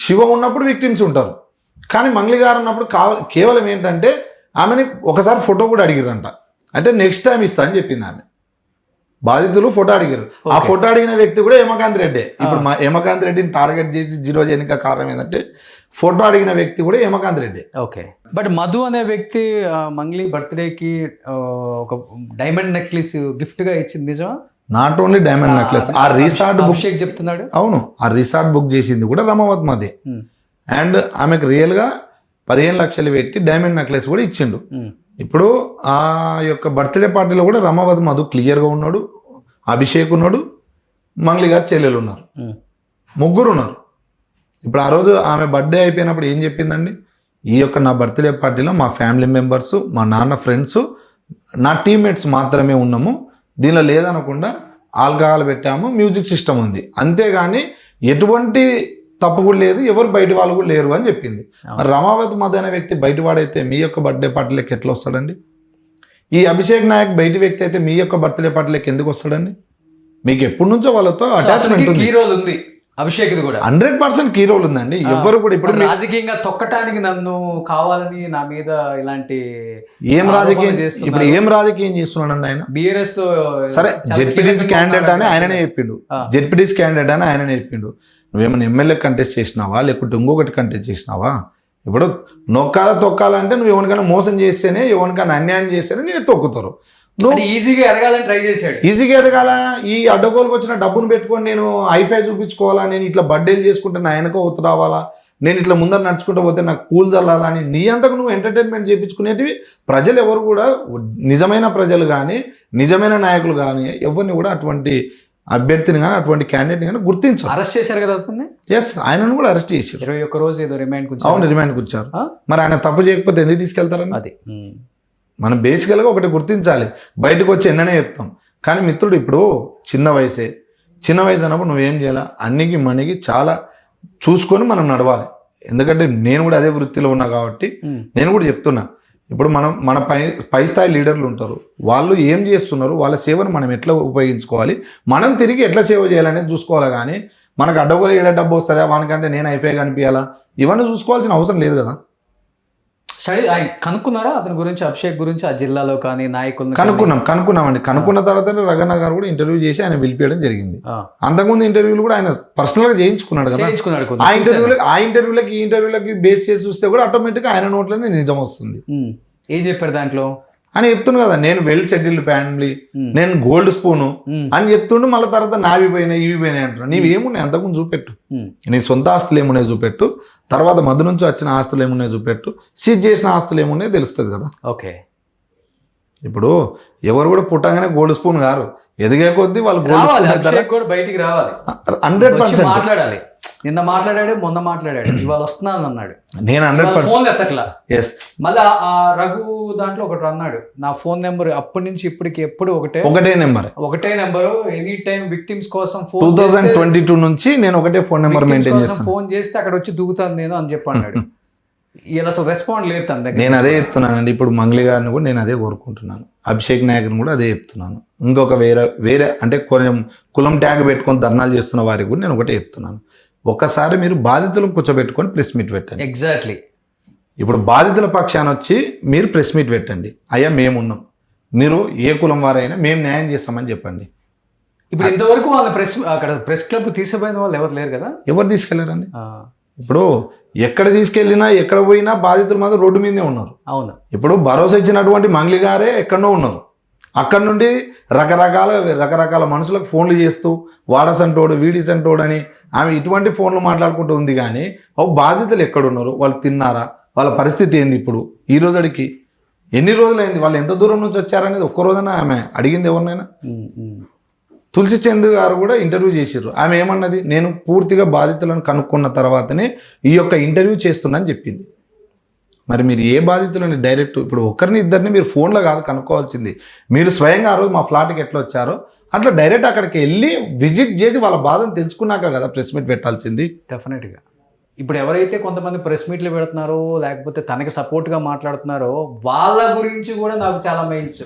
శివ ఉన్నప్పుడు విక్టిమ్స్ ఉంటారు. కానీ మంగళి గారు ఉన్నప్పుడు కేవలం ఏంటంటే ఆమెని ఒకసారి ఫోటో కూడా అడిగిరంట, అంటే నెక్స్ట్ టైం ఇస్తా అని చెప్పింది ఆమె. బాధితులు ఫోటో అడిగారు, ఆ ఫోటో అడిగిన వ్యక్తి కూడా హేమకాంత్ రెడ్డి. ఇప్పుడు హేమకాంత్ రెడ్డిని టార్గెట్ చేసి 0 చేయడానికి కారణం ఏంటంటే ఫోటో అడిగిన వ్యక్తి కూడా హేమకాంత్ రెడ్డి. ఓకే, బట్ మధు అనే వ్యక్తి మంగళి బర్త్డేకి ఒక డైమండ్ నెక్లెస్ గిఫ్ట్ గా ఇచ్చింది నిజమా? నాట్ ఓన్లీ డైమండ్ నెక్లెస్, ఆ రిసార్ట్ అభిషేక్ చెప్తున్నాడు. అవును, ఆ రిసార్ట్ బుక్ చేసింది కూడా రమావత్ మధే. అండ్ ఆమెకు రియల్గా 15 లక్షలు పెట్టి డైమండ్ నెక్లెస్ కూడా ఇచ్చిండు. ఇప్పుడు ఆ యొక్క బర్త్డే పార్టీలో కూడా రమావత్ మధు క్లియర్గా ఉన్నాడు, అభిషేక్ ఉన్నాడు, మంగళి గారు చెల్లెలు ఉన్నారు, 3 ఉన్నారు. ఇప్పుడు ఆ రోజు ఆమె బర్త్డే అయిపోయినప్పుడు ఏం చెప్పిందండి, ఈ యొక్క నా బర్త్డే పార్టీలో మా ఫ్యామిలీ మెంబర్స్, మా నాన్న ఫ్రెండ్స్, నా టీమ్మేట్స్ మాత్రమే ఉన్నాము, దీనిలో లేదనకుండా ఆల్కహాల్ పెట్టాము, మ్యూజిక్ సిస్టమ్ ఉంది, అంతేగాని ఎటువంటి తప్పు కూడా లేదు, ఎవరు బయట వాళ్ళు కూడా లేరు అని చెప్పింది. రమావత్ మధు అనే వ్యక్తి బయటవాడైతే మీ యొక్క బర్త్డే పార్టీలోకి ఎట్లా వస్తాడండి? ఈ అభిషేక్ నాయక్ బయటి వ్యక్తి అయితే మీ యొక్క బర్త్డే పార్టీలకు ఎందుకు వస్తాడండి? మీకు ఎప్పటి నుంచో వాళ్ళతో అటాచ్మెంట్ ఉంది. కీ రోల్ ఉంది అభిషేక్ కూడా 100% కీ రోల్ ఉందండి. ఎవ్వరు కూడా ఇప్పుడు రాజకీయంగా తొక్కటానికి నన్ను కావాలని నా మీద ఇలాంటి ఏం రాజకీయం ఇప్పుడు ఏం రాజకీయం చేస్తున్నాడండి ఆయన? బిఆర్ఎస్ లో సరే జెడ్పీటీసీ క్యాండిడేట్ అని ఆయననే చెప్పిండు. జెడ్పీటీసీ క్యాండిడేట్ అని ఆయననే చెప్పిండు. నువ్వేమైనా ఎమ్మెల్యే కంటెస్ట్ చేసినావా లేకుంటే ఇంకొకటి కంటెస్ట్ చేసినావా? ఇప్పుడు తొక్కాలంటే నువ్వు ఎవరికైనా మోసం చేస్తేనే ఎవరికైనా అన్యాయం చేస్తేనే నేను తొక్కుతారు. నువ్వు ఈజీగా ఎదగాలని ట్రై చేశాడు. ఈజీగా ఎదగాల ఈ అడ్డగోలుకు వచ్చిన డబ్బును పెట్టుకొని నేను ఐఫై చూపించుకోవాలా, నేను ఇట్లా బర్త్డేలు చేసుకుంటే నా వెనక ఒత్తు రావాలా, నేను ఇట్లా ముందర నడుచుకుంటూ పోతే నాకు పూలు చల్లాలా అని నీ అంతకు నువ్వు ఎంటర్టైన్మెంట్ చేయించుకునేటివి ప్రజలు ఎవరు కూడా, నిజమైన ప్రజలు కానీ నిజమైన నాయకులు కానీ ఎవరిని కూడా అటువంటి అభ్యర్థిని కానీ అటువంటి క్యాండిడేట్ని కానీ గుర్తించారు. అరెస్ట్ చేశారు కదా అతన్ని. ఎస్, ఆయనను కూడా అరెస్ట్ చేశారు. 21 రోజు ఏదో రిమాండ్. అవును, రిమాండ్ కూర్చారు. మరి ఆయన తప్పు చేయకపోతే ఎందుకు తీసుకెళ్తారని అది మనం బేసికల్గా ఒకటి గుర్తించాలి. బయటకు వచ్చి ఎన్ననే చెప్తాం కానీ మిత్రుడు ఇప్పుడు చిన్న వయసు అన్నప్పుడు నువ్వేం చేయాలి, అన్నికి మనకి చాలా చూసుకొని మనం నడవాలి. ఎందుకంటే నేను కూడా అదే వృత్తిలో ఉన్నా కాబట్టి నేను కూడా చెప్తున్నా. ఇప్పుడు మన పై స్థాయి లీడర్లు ఉంటారు, వాళ్ళు ఏం చేస్తున్నారు, వాళ్ళ సేవను మనం ఎట్లా ఉపయోగించుకోవాలి, మనం తిరిగి ఎట్లా సేవ చేయాలనేది చూసుకోవాలి. కానీ మనకు అడ్డగోలు ఏడా డబ్బు వస్తుందా, వానికంటే నేను అయిపోయి కనిపించాలా, ఇవన్నీ చూసుకోవాల్సిన అవసరం లేదు కదా. సరే, కనుక్కున్నారా అతని గురించి, అభిషేక్ గురించి ఆ జిల్లాలో కానీ నాయకులు? కనుక్కున్నామండి. కనుక్కున్న తర్వాత రగన్న గారు కూడా ఇంటర్వ్యూ చేసి ఆయన పిలిపించడం జరిగింది. అంతకుముందు ఇంటర్వ్యూలు కూడా ఆయన పర్సనల్ గా చేయించుకున్నాడు కదా. ఆ ఇంటర్వ్యూలకి బేస్ చేసి చూస్తే కూడా ఆటోమేటిక్ ఆయన నోట్లోనే నిజం వస్తుంది. ఏం చెప్పారు దాంట్లో అని చెప్తున్నాను కదా, నేను వెల్ సెటిల్డ్ ఫ్యామిలీ, నేను గోల్డ్ స్పూను అని చెప్తుండు. మళ్ళీ తర్వాత నావి పోయినాయి ఇవి పోయినాయి అంటున్నాను. నీవేమున్నాయి అంతకుముందు చూపెట్టు, నీ సొంత ఆస్తులు ఏమున్నాయి చూపెట్టు, తర్వాత మధ్య నుంచి వచ్చిన ఆస్తులు ఏమున్నాయి చూపెట్టు, సీజ్ చేసిన ఆస్తులు ఏమున్నాయో తెలుస్తుంది కదా. ఓకే, ఇప్పుడు ఎవరు కూడా పుట్టగానే గోల్డ్ స్పూన్ గారు, ఎదిగే కొద్దీ వాళ్ళు బయటికి రావాలి, 100% మాట్లాడాలి. నిన్న మాట్లాడాడు, మొన్న మాట్లాడాడు, ఇవాళ వస్తున్నాను అన్నాడు. నేను 100% ఫోన్ ఎత్తట్లా. ఎస్, మళ్ళీ ఆ రఘు దాంట్లో ఒకటి అన్నాడు, నా ఫోన్ నెంబర్ అప్పటి నుంచి ఇప్పటికి ఎప్పుడు ఒకటే నెంబరు, ఎనీ టైం విక్టిమ్స్ కోసం 2022 నుంచి నేను ఒకటే ఫోన్ నెంబర్ మెయింటైన్ చేస్తాను. ఫోన్ చేస్తే అక్కడ వచ్చి దుగుతాను నేను అని చెప్పి అన్నాడు. ఇలా అసలు రెస్పాండ్ లేదు తన దగ్గర. నేను అదే చెప్తున్నానండి. ఇప్పుడు మంగళి గారిని కూడా నేను అదే కోరుకుంటున్నాను, అభిషేక్ నాయక్ని కూడా అదే చెప్తున్నాను. ఇంకొక వేరే అంటే కొంచెం కులం ట్యాగ్ పెట్టుకొని ధర్నాలు చేస్తున్న వారికి కూడా నేను ఒకటే చెప్తున్నాను, ఒక్కసారి మీరు బాధితులను కూర్చోబెట్టుకొని ప్రెస్ మీట్ పెట్టండి. ఎగ్జాక్ట్లీ. ఇప్పుడు బాధితుల పక్షాన వచ్చి మీరు ప్రెస్ మీట్ పెట్టండి, అయ్యా మేమున్నాం, మీరు ఏ కులం వారైనా మేము న్యాయం చేస్తామని చెప్పండి. ఇప్పుడు ఇంతవరకు వాళ్ళ ప్రెస్ క్లబ్ తీసుకుపోయిన వాళ్ళు ఎవరు లేరు కదా. ఎవరు తీసుకెళ్లారండి? ఇప్పుడు ఎక్కడ తీసుకెళ్ళినా ఎక్కడ పోయినా బాధితులు మాత్రం రోడ్డు మీదే ఉన్నారు. అవును, ఇప్పుడు భరోసా ఇచ్చినటువంటి మంగళి గారే ఎక్కడో ఉన్నారు. అక్కడి నుండి రకరకాల మనుషులకు ఫోన్లు చేస్తూ వాడసంటోడు వీడిసంటోడు అని ఆమె ఇటువంటి ఫోన్లు మాట్లాడుకుంటూ ఉంది. కానీ బాధితులు ఎక్కడున్నారు, వాళ్ళు తిన్నారా, వాళ్ళ పరిస్థితి ఏంది, ఇప్పుడు ఈ రోజుకి ఎన్ని రోజులైంది, వాళ్ళు ఎంత దూరం నుంచి వచ్చారనేది ఒక్క రోజున ఆమె అడిగింది ఎవరినైనా? తులసి చంద్ గారు కూడా ఇంటర్వ్యూ చేసిర్రు. ఆమె ఏమన్నది, నేను పూర్తిగా బాధితులను కనుక్కున్న తర్వాతనే ఈ యొక్క ఇంటర్వ్యూ చేస్తున్నా అని చెప్పింది. మరి మీరు ఏ బాధితులని డైరెక్ట్ ఇప్పుడు ఒకరిని ఇద్దరిని మీరు ఫోన్లో కాదు కనుక్కోవాల్సింది, మీరు స్వయంగా ఆ రోజు మా ఫ్లాట్కి ఎట్లా వచ్చారో అట్లా డైరెక్ట్ అక్కడికి వెళ్ళి విజిట్ చేసి వాళ్ళ బాధను తెలుసుకున్నాక కదా ప్రెస్ మీట్ పెట్టాల్సింది. డెఫినెట్గా. ఇప్పుడు ఎవరైతే కొంతమంది ప్రెస్ మీట్లు పెడుతున్నారో లేకపోతే తనకి సపోర్ట్గా మాట్లాడుతున్నారో వాళ్ళ గురించి కూడా నాకు చాలా మెయిల్స్,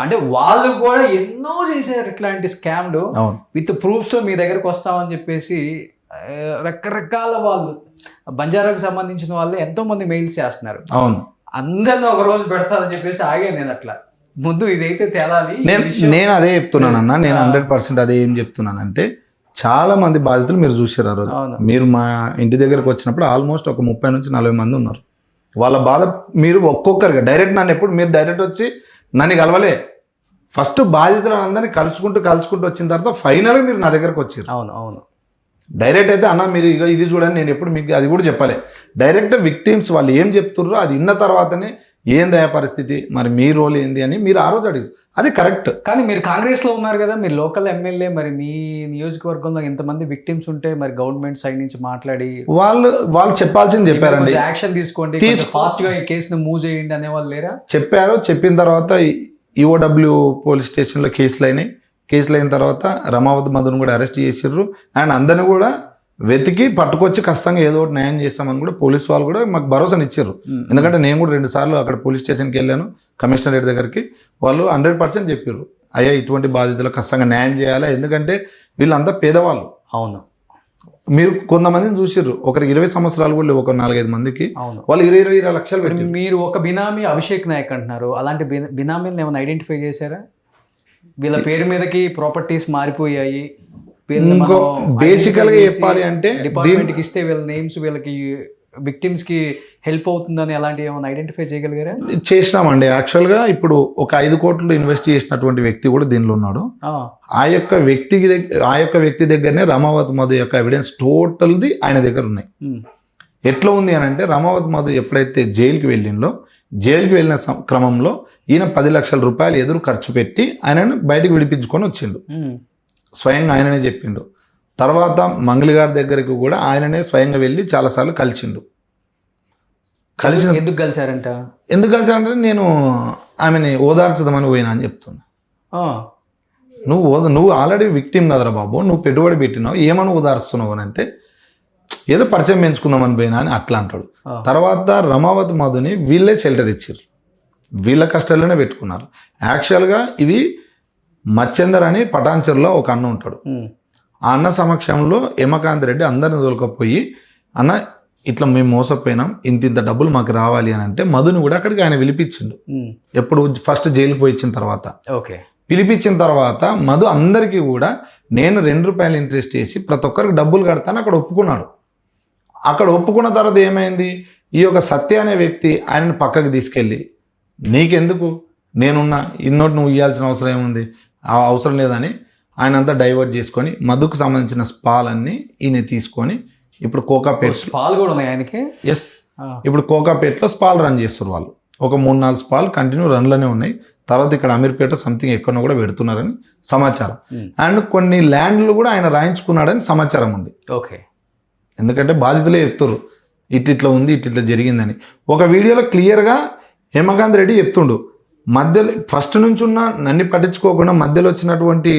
అంటే వాళ్ళు కూడా ఎన్నో చేశారు ఇట్లాంటి స్కామ్లు విత్ ప్రూఫ్స్ మీ దగ్గరకు వస్తామని చెప్పేసి రకరకాల వాళ్ళు బంజారాకు సంబంధించిన వాళ్ళు ఎంతో మంది మెయిల్స్ చేస్తున్నారు. అవును, అందరిని ఒక రోజు పెడతారని చెప్పేసి ఆగాను నేను. అట్లా ముందు ఇదైతే తేలాలి. నేను అదే చెప్తున్నానన్నా, నేను 100% అదే ఏం చెప్తున్నానంటే, చాలా మంది బాధితులు మీరు చూసారు ఆ రోజు. మీరు మా ఇంటి దగ్గరకు వచ్చినప్పుడు ఆల్మోస్ట్ ఒక 30 నుంచి 40 మంది ఉన్నారు. వాళ్ళ బాధ మీరు ఒక్కొక్కరిగా డైరెక్ట్ నన్ను ఎప్పుడు మీరు డైరెక్ట్ వచ్చి నన్ను కలవలే, ఫస్ట్ బాధితులను అందరినీ కలుసుకుంటూ వచ్చిన తర్వాత ఫైనల్గా మీరు నా దగ్గరకు వచ్చారు. అవును. డైరెక్ట్ అయితే అన్న మీరు ఇక ఇది చూడండి, నేను ఎప్పుడు మీకు అది కూడా చెప్పలే. డైరెక్ట్ విక్టిమ్స్ వాళ్ళు ఏం చెప్తుర్రో అది విన్న తర్వాతనే ఏందయా పరిస్థితి, మరి మీ రోల్ ఏంది అని మీరు ఆ రోజు అడిగారు. అది కరెక్ట్. కానీ మీరు కాంగ్రెస్లో ఉన్నారు కదా, మీరు లోకల్ ఎమ్మెల్యే, మరి మీ నియోజకవర్గంలో ఎంతమంది విక్టిమ్స్ ఉంటే మరి గవర్నమెంట్ సైడ్ నుంచి మాట్లాడి వాళ్ళు చెప్పాల్సింది చెప్పారండి, యాక్షన్ తీసుకోండి, ఫాస్ట్గా ఈ కేసును మూవ్ చేయండి అనేవాళ్ళు లేరా? చెప్పారు. చెప్పిన తర్వాత ఈఓడబ్ల్యూ పోలీస్ స్టేషన్లో కేసులు అయినాయి. కేసులు అయిన తర్వాత రమావతి మధును కూడా అరెస్ట్ చేసిర్రు. అండ్ అందరిని కూడా వెతికి పట్టుకొచ్చి ఖచ్చితంగా ఏదో ఒకటి న్యాయం చేస్తామని కూడా పోలీస్ వాళ్ళు కూడా మాకు భరోసాని ఇచ్చారు. ఎందుకంటే నేను కూడా 2 సార్లు అక్కడ పోలీస్ స్టేషన్కి వెళ్ళాను, కమిషనరేట్ దగ్గరికి. వాళ్ళు 100% చెప్పారు, అయ్యా ఇటువంటి బాధితులకు ఖచ్చితంగా న్యాయం చేయాలి, ఎందుకంటే వీళ్ళంతా పేదవాళ్ళు. అవును, మీరు కొంతమందిని చూసిర్రు, ఒకరికి 20 సంవత్సరాలు కూడా లేవు, ఒక 4-5 మందికి అవును. వాళ్ళు 20-20 లక్షలు పెట్టి. మీరు ఒక బినామీ అభిషేక్ నాయక్ అంటున్నారు, అలాంటి బినామీలను ఏమైనా ఐడెంటిఫై చేశారా? వీళ్ళ పేరు మీదకి ప్రాపర్టీస్ మారిపోయాయి, ఇంకో బేసికల్గా చెప్పాలి అంటే డిపార్ట్మెంట్కి ఇస్తే వీళ్ళ నేమ్స్ వీళ్ళకి విక్టిమ్స్కి హెల్ప్ అవుతుందని అలాంటివి ఏమైనా ఐడెంటిఫై చేయగలిగారా? చేసినామండి. యాక్చువల్గా ఇప్పుడు ఒక 5 కోట్లు ఇన్వెస్ట్ చేసినటువంటి వ్యక్తి కూడా దీనిలో ఉన్నాడు. ఆ యొక్క వ్యక్తి దగ్గరనే రమావతి మధు యొక్క ఎవిడెన్స్ టోటల్ది ఆయన దగ్గర ఉన్నాయి. ఎట్లా ఉంది అని అంటే, రమావతి మధు ఎప్పుడైతే జైలుకి వెళ్ళిన క్రమంలో ఈయన 10 లక్షల రూపాయలు ఎదురు ఖర్చు పెట్టి ఆయనను బయటకు విడిపించుకొని వచ్చిండు. స్వయంగా ఆయననే చెప్పిండు. తర్వాత మంగళి గారి దగ్గరికి కూడా ఆయననే స్వయంగా వెళ్ళి చాలాసార్లు కలిసిండు. ఎందుకు కలిసారంటే నేను ఆమెని ఓదార్చుదామని పోయినా అని చెప్తున్నా. నువ్వు ఆల్రెడీ విక్టిమ్ కదరా బాబు, నువ్వు పెట్టుబడి పెట్టినావు, ఏమని ఓదార్స్తున్నావు అని అంటే, ఏదో పరిచయం పెంచుకుందామని పోయినా అని అట్లా అంటాడు. తర్వాత రమావతి మధుని వీళ్ళే షెల్టర్ ఇచ్చారు, వీళ్ళ కష్టాల్లోనే పెట్టుకున్నారు. యాక్చువల్గా ఇవి మచ్చేందర్ అని పటాన్చెరులో ఒక అన్న ఉంటాడు. ఆ అన్న సమక్షంలో యమకాంత్ రెడ్డి అందరిని తోలుకపోయి, అన్న ఇట్లా మేము మోసపోయినాం, ఇంత డబ్బులు మాకు రావాలి అని అంటే మధుని కూడా అక్కడికి ఆయన పిలిపించిండు. ఎప్పుడు ఫస్ట్ జైలుకి పోయి ఇచ్చిన తర్వాత పిలిపించిన తర్వాత మధు అందరికీ కూడా నేను 2 రూపాయలు ఇంట్రెస్ట్ వేసి ప్రతి ఒక్కరికి డబ్బులు కడతాను అక్కడ ఒప్పుకున్నాడు. అక్కడ ఒప్పుకున్న తర్వాత ఏమైంది, ఈ యొక్క సత్య అనే వ్యక్తి ఆయనను పక్కకి తీసుకెళ్ళి, నీకెందుకు, నేనున్నా, ఇన్నోటి నువ్వు ఇవ్వాల్సిన అవసరం ఏముంది, ఆ అవసరం లేదని ఆయన అంతా డైవర్ట్ చేసుకొని మధుకు సంబంధించిన స్పాలన్నీ ఈయన తీసుకొని ఇప్పుడు కోకాపేట్ స్పాల్ కూడా ఉన్నాయి ఆయనకి. ఎస్, ఇప్పుడు కోకాపేట్లో స్పాల్ రన్ చేస్తారు వాళ్ళు. ఒక 3-4 స్పాల్ కంటిన్యూ రన్లోనే ఉన్నాయి. తర్వాత ఇక్కడ అమీర్పేట సంథింగ్ ఎక్కడో కూడా పెడుతున్నారని సమాచారం. అండ్ కొన్ని ల్యాండ్లు కూడా ఆయన రాయించుకున్నాడని సమాచారం ఉంది. ఓకే, ఎందుకంటే బాధితులే చెప్తారు ఇట్లా ఉంది, ఇట్లా జరిగిందని. ఒక వీడియోలో క్లియర్గా హేమకాంత్ రెడ్డి చెప్తుండు, మధ్యలో ఫస్ట్ నుంచి ఉన్న నన్ను పట్టించుకోకుండా మధ్యలో వచ్చినటువంటి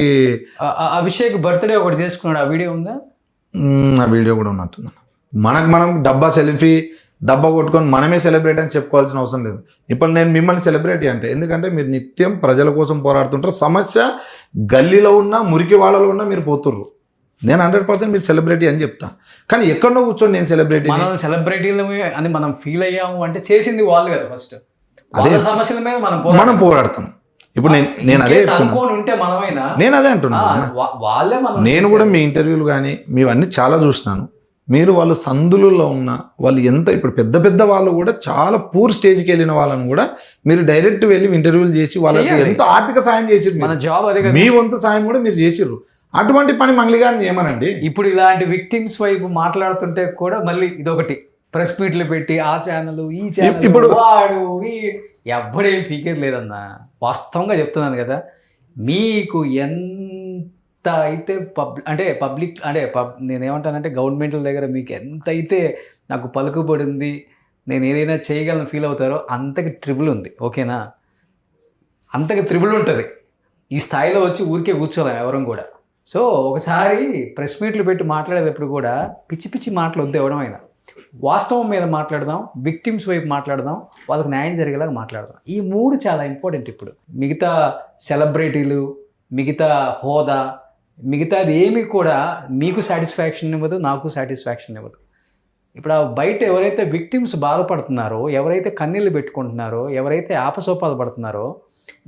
అభిషేక్ బర్త్డే ఒకటి చేసుకున్నాడు, ఆ వీడియో ఉందా? ఆ వీడియో కూడా ఉన్నట్టుంది. మనం డబ్బా కొట్టుకొని మనమే సెలబ్రేట్ అని చెప్పుకోవాల్సిన అవసరం లేదు. ఇప్పుడు నేను మిమ్మల్ని సెలబ్రిటీ అంటే, ఎందుకంటే మీరు నిత్యం ప్రజల కోసం పోరాడుతుంటారు. సమస్య గల్లీలో ఉన్నా మురికి వాళ్ళలో ఉన్నా మీరు పోతుర్రు. నేను 100% మీరు సెలబ్రిటీ అని చెప్తా. కానీ ఎక్కడో కూర్చొని నేను సెలబ్రిటీ అని మనం ఫీల్ అయ్యాము అంటే చేసింది వాళ్ళు కదా. ఫస్ట్ అదే సమస్యల మీద మనం పోరాడుతున్నాం. ఇప్పుడు నేను అదే నేను అదే అంటున్నాను. నేను కూడా మీ ఇంటర్వ్యూలు కానీ మీవన్నీ చాలా చూసినాను. మీరు వాళ్ళు సందులలో ఉన్న వాళ్ళు ఎంత, ఇప్పుడు పెద్ద వాళ్ళు కూడా చాలా పూర్ స్టేజ్కి వెళ్ళిన వాళ్ళని కూడా మీరు డైరెక్ట్ వెళ్ళి ఇంటర్వ్యూలు చేసి వాళ్ళకి ఎంతో ఆర్థిక సాయం చేసిర్రు. మీ వంతు సాయం కూడా మీరు చేసిర్రు. అటువంటి పని మంగళి గారిని ఏమనండి. ఇప్పుడు ఇలాంటి విక్టిమ్స్ వైపు మాట్లాడుతుంటే కూడా మళ్ళీ ఇదొకటి ప్రెస్ మీట్లు పెట్టి ఆ ఛానల్ ఈ ఛానల్ ఇప్పుడు వాడు ఎవ్వడేం పీకేది లేదన్నా. వాస్తవంగా చెప్తున్నాను కదా, మీకు ఎంత అయితే పబ్లిక్ నేనేమంటానంటే గవర్నమెంట్ల దగ్గర మీకు ఎంత అయితే నాకు పలుకుబడింది, నేను ఏదైనా చేయగలను ఫీల్ అవుతారో అంతకి ట్రిబుల్ ఉంది. ఓకేనా, అంతకి ట్రిబుల్ ఉంటుంది. ఈ స్థాయిలో వచ్చి ఊరికే కూర్చోలేం ఎవరం కూడా. సో ఒకసారి ప్రెస్ మీట్లు పెట్టి మాట్లాడేటప్పుడు కూడా పిచ్చి పిచ్చి మాటలు వద్దు ఎవడం అయినా. వాస్తవం మీద మాట్లాడదాం, విక్టిమ్స్ వైపు మాట్లాడదాం, వాళ్ళకి న్యాయం జరిగేలాగా మాట్లాడదాం. ఈ 3 చాలా ఇంపార్టెంట్. ఇప్పుడు మిగతా సెలబ్రిటీలు, మిగతా హోదా, మిగతాది ఏమి కూడా మీకు సాటిస్ఫాక్షన్ ఇవ్వదు, నాకు సాటిస్ఫాక్షన్ ఇవ్వదు. ఇప్పుడు బయట ఎవరైతే విక్టిమ్స్ బాధపడుతున్నారో, ఎవరైతే కన్నీళ్ళు పెట్టుకుంటున్నారో, ఎవరైతే ఆపసోపాలు పడుతున్నారో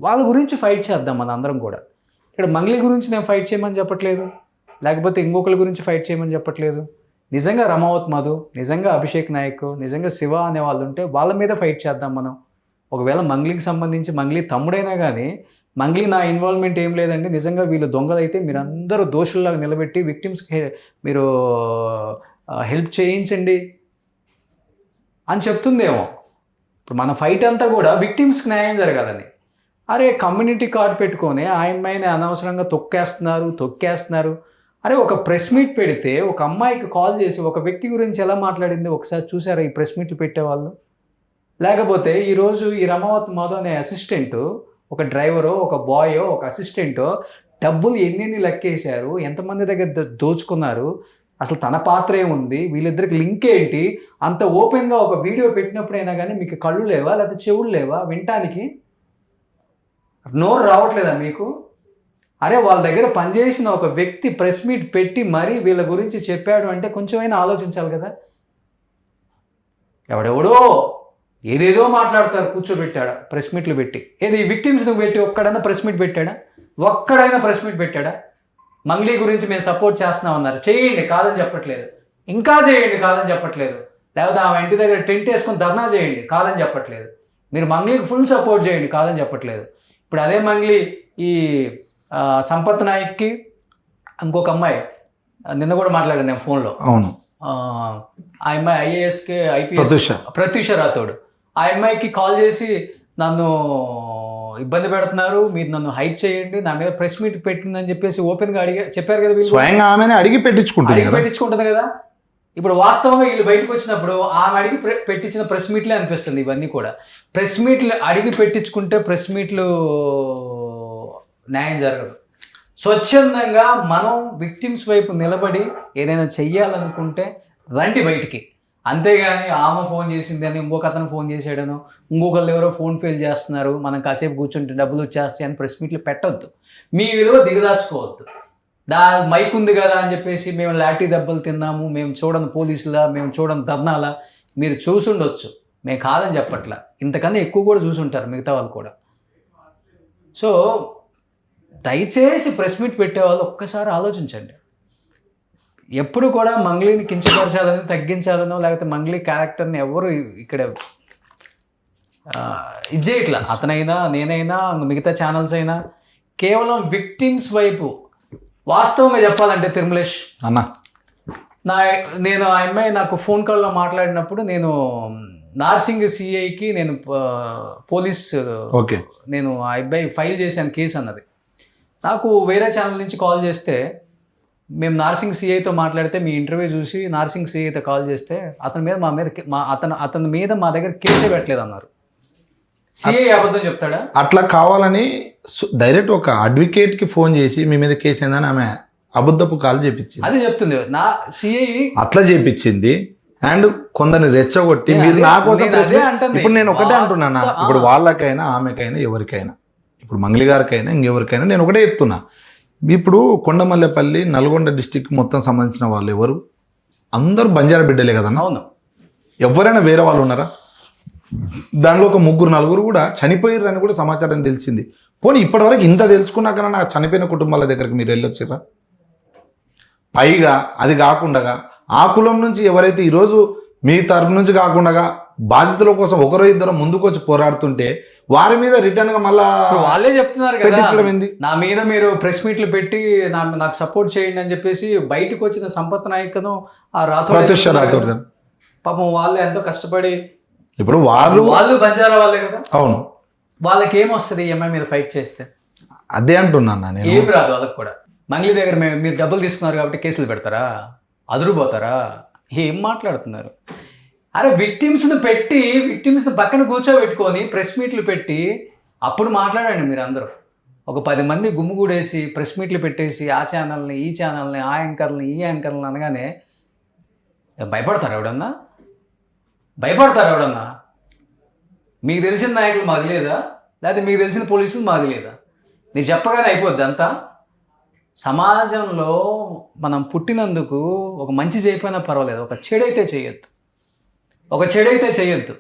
వాళ్ళ గురించి ఫైట్ చేద్దాం మన అందరం కూడా. ఇక్కడ మంగళి గురించి నేను ఫైట్ చేయమని చెప్పట్లేదు, లేకపోతే ఇంకొకరి గురించి ఫైట్ చేయమని చెప్పట్లేదు. నిజంగా రమావత్ మధు, నిజంగా అభిషేక్ నాయక్, నిజంగా శివ అనే వాళ్ళు ఉంటే వాళ్ళ మీద ఫైట్ చేద్దాం మనం. ఒకవేళ మంగళికి సంబంధించి మంగళి తమ్ముడైనా కానీ మంగళి నా ఇన్వాల్వ్మెంట్ ఏం లేదండి, నిజంగా వీళ్ళు దొంగలైతే మీరు అందరూ దోషుల్లాగా నిలబెట్టి విక్టిమ్స్కి మీరు హెల్ప్ చేయించండి అని చెప్తుందేమో. ఇప్పుడు మన ఫైట్ అంతా కూడా విక్టిమ్స్కి న్యాయం జరగాలని. అరే కమ్యూనిటీ కార్డు పెట్టుకొని ఆయమ్మాయిని అనవసరంగా తొక్కేస్తున్నారు. అరే ఒక ప్రెస్ మీట్ పెడితే ఒక అమ్మాయికి కాల్ చేసి ఒక వ్యక్తి గురించి ఎలా మాట్లాడింది ఒకసారి చూసారా ఈ ప్రెస్ మీట్లు పెట్టేవాళ్ళు? లేకపోతే ఈరోజు ఈ రమావత్ మధు అనే అసిస్టెంటు, ఒక డ్రైవరో, ఒక బాయో, ఒక అసిస్టెంటో డబ్బులు ఎన్ని లెక్కేశారు, ఎంతమంది దగ్గర దోచుకున్నారు, అసలు తన పాత్ర ఏముంది, వీళ్ళిద్దరికి లింక్ ఏంటి, అంత ఓపెన్గా ఒక వీడియో పెట్టినప్పుడైనా కానీ మీకు కళ్ళు లేవా లేకపోతే చెవులు లేవా వినటానికి? నోరు రావట్లేదా మీకు? అరే వాళ్ళ దగ్గర పనిచేసిన ఒక వ్యక్తి ప్రెస్ మీట్ పెట్టి మరీ వీళ్ళ గురించి చెప్పాడు అంటే కొంచెమైనా ఆలోచించాలి కదా. ఎవడెవడో ఏదేదో మాట్లాడతారు, కూర్చోబెట్టాడా ప్రెస్ మీట్లు పెట్టి. ఏది విక్టిమ్స్ నువ్వు పెట్టి ఒక్కడైనా ప్రెస్ మీట్ పెట్టాడా? ఒక్కడైనా ప్రెస్ మీట్ పెట్టాడా? మంగ్లీ గురించి మేము సపోర్ట్ చేస్తున్నాం అన్నారు, చేయండి కాదని చెప్పట్లేదు, ఇంకా చేయండి కాదని చెప్పట్లేదు. లేకపోతే ఆమె ఇంటి దగ్గర టెంట్ వేసుకొని ధర్నా చేయండి కాదని చెప్పట్లేదు. మీరు మంగ్లీకి ఫుల్ సపోర్ట్ చేయండి కాదని చెప్పట్లేదు. ఇప్పుడు అదే మంగ్లీ ఈ సంపత్ నాయక్కి ఇంకొక అమ్మాయి నిన్న కూడా మాట్లాడాను నేను ఫోన్లో. అవును, ఆ అమ్మాయి ఐఏఎస్కి ఐపీఎస్ ప్రత్యూష రాథోడ్. ఆ అమ్మాయికి కాల్ చేసి నన్ను ఇబ్బంది పెడుతున్నారు, మీరు నన్ను హైప్ చేయండి, నా మీద ప్రెస్ మీట్ పెట్టిందని చెప్పేసి ఓపెన్గా చెప్పారు కదా. స్వయంగా ఆమెనే అడిగి పెట్టించుకుంటుంది కదా. ఇప్పుడు వాస్తవంగా వీళ్ళు బయటకు వచ్చినప్పుడు ఆమె అడిగి పెట్టించిన ప్రెస్ మీట్లే అనిపిస్తుంది. ఇవన్నీ కూడా ప్రెస్ మీట్లు అడిగి పెట్టించుకుంటే ప్రెస్ మీట్లు న్యాయం జరగదు. స్వచ్ఛందంగా మనం విక్టిమ్స్ వైపు నిలబడి ఏదైనా చెయ్యాలనుకుంటే రండి బయటికి. అంతేగాని ఆమె ఫోన్ చేసింది అని ఇంకొక అతను ఫోన్ చేసాడను, ఇంకొకళ్ళు ఎవరో ఫోన్ ఫెయిల్ చేస్తున్నారు, మనం కాసేపు కూర్చుంటే డబ్బులు వచ్చేస్తాయి అని ప్రెస్ మీట్లు పెట్టవద్దు. మీ విలువ దిగదాచుకోవద్దు. మైక్ ఉంది కదా అని చెప్పేసి మేము లాఠీ దెబ్బలు తిన్నాము, మేము చూడని పోలీసులా, మేము చూడని ధర్నాలా, మీరు చూసుండొచ్చు, మేము కాదని చెప్పట్లా, ఇంతకన్నా ఎక్కువ కూడా చూసుంటారు మిగతా వాళ్ళు కూడా. సో దయచేసి ప్రెస్ మీట్ పెట్టేవాళ్ళు ఒక్కసారి ఆలోచించండి. ఎప్పుడు కూడా మంగ్లీని కించపరచాలని, తగ్గించాలనో లేకపోతే మంగ్లీ క్యారెక్టర్ని ఎవరు ఇక్కడ ఇది చేయట్లా. అతనైనా నేనైనా మిగతా ఛానల్స్ అయినా కేవలం విక్టిమ్స్ వైపు. వాస్తవంగా చెప్పాలంటే తిరుమలేష్ అన్న, నేను ఆ అమ్మాయి నాకు ఫోన్ కాల్లో మాట్లాడినప్పుడు నేను నార్సింగ్ సిఐకి నేను పోలీస్ నేను ఆ అబ్బాయి ఫైల్ చేశాను కేసు అన్నది. నాకు వేరే ఛానల్ నుంచి కాల్ చేస్తే మేము నార్సింగ్ సిఐతో మాట్లాడితే మీ ఇంటర్వ్యూ చూసి నార్సింగ్ సిఐతో కాల్ చేస్తే అతని మీద అతని మీద మా దగ్గర కేసే పెట్టలేదు అన్నారు. సిఐ అబద్ధం చెప్తాడా? అట్లా కావాలని డైరెక్ట్ ఒక అడ్వకేట్కి ఫోన్ చేసి మీ మీద కేసు ఏందని ఆమె అబద్ధపు కాల్ చేపించింది. అదే చెప్తుంది నా సిఐ అట్లా చేపించింది. అండ్ కొందరిని రెచ్చగొట్టి మీరు నా కోసం ఇప్పుడు నేను ఒకటే అంటున్నానా, ఇప్పుడు వాళ్ళకైనా ఆమెకైనా ఎవరికైనా, ఇప్పుడు మంగ్లీ గారికైనా ఇంకెవరికైనా నేను ఒకటే చెప్తున్నా. ఇప్పుడు కొండమల్లెపల్లి నల్గొండ డిస్టిక్ మొత్తం సంబంధించిన వాళ్ళు ఎవరు అందరూ బంజారా బిడ్డలే కదన్నా. అవును, ఎవరైనా వేరే వాళ్ళు ఉన్నారా? దానిలో ఒక 3-4 కూడా చనిపోయారని కూడా సమాచారం తెలిసింది. పోనీ ఇప్పటివరకు ఇంత తెలుసుకున్నాకన్నా నా చనిపోయిన కుటుంబాల దగ్గరికి మీరు వెళ్ళొచ్చిరా? పైగా అది కాకుండా ఆ కులం నుంచి ఎవరైతే ఈరోజు మీ తరపు నుంచి కాకుండా బాధితుల కోసం ఒకరో ఇద్దరు ముందుకు వచ్చి పోరాడుతుంటే వారి మీద రిటర్న్ గా మళ్ళా వాళ్ళే చెప్తున్నారు కదా, నా మీద మీరు ప్రెస్ మీట్లు పెట్టి నాకు సపోర్ట్ చేయండి అని చెప్పేసి బయటకు వచ్చిన సంపత్ నాయకను ఆ రాథోడ్ పాపం వాళ్ళు ఎంతో కష్టపడి, ఇప్పుడు వాళ్ళు బంజారా వాళ్ళే కదా. అవును, వాళ్ళకి ఏమొస్తుంది ఎంఐ మీద ఫైట్ చేస్తే? అదే అంటున్నాను నేను. ఏం రాదు వాళ్ళకి కూడా. మంగ్లీ దగ్గర మీరు డబ్బులు తీసుకున్నారు కాబట్టి కేసులు పెడతారా? అదురుపోతారా? ఏం మాట్లాడుతున్నారు? అరే విక్టిమ్స్ని పక్కన కూర్చోబెట్టుకొని ప్రెస్ మీట్లు పెట్టి అప్పుడు మాట్లాడండి మీరు అందరూ. ఒక 10 మంది గుమ్ముగూడేసి ప్రెస్ మీట్లు పెట్టేసి ఆ ఛానల్ని ఈ ఛానల్ని ఆ యాంకర్ని ఈ యాంకర్ని అనగానే భయపడతారు ఎవడన్నా? మీకు తెలిసిన నాయకులు మాది లేదా? లేకపోతే మీకు తెలిసిన పోలీసులు మాది లేదా? మీరు చెప్పగానే అయిపోద్ది అంతా. సమాజంలో మనం పుట్టినందుకు ఒక మంచి చేయకపోయినా పర్వాలేదు, ఒక చెడైతే చేయొద్దు.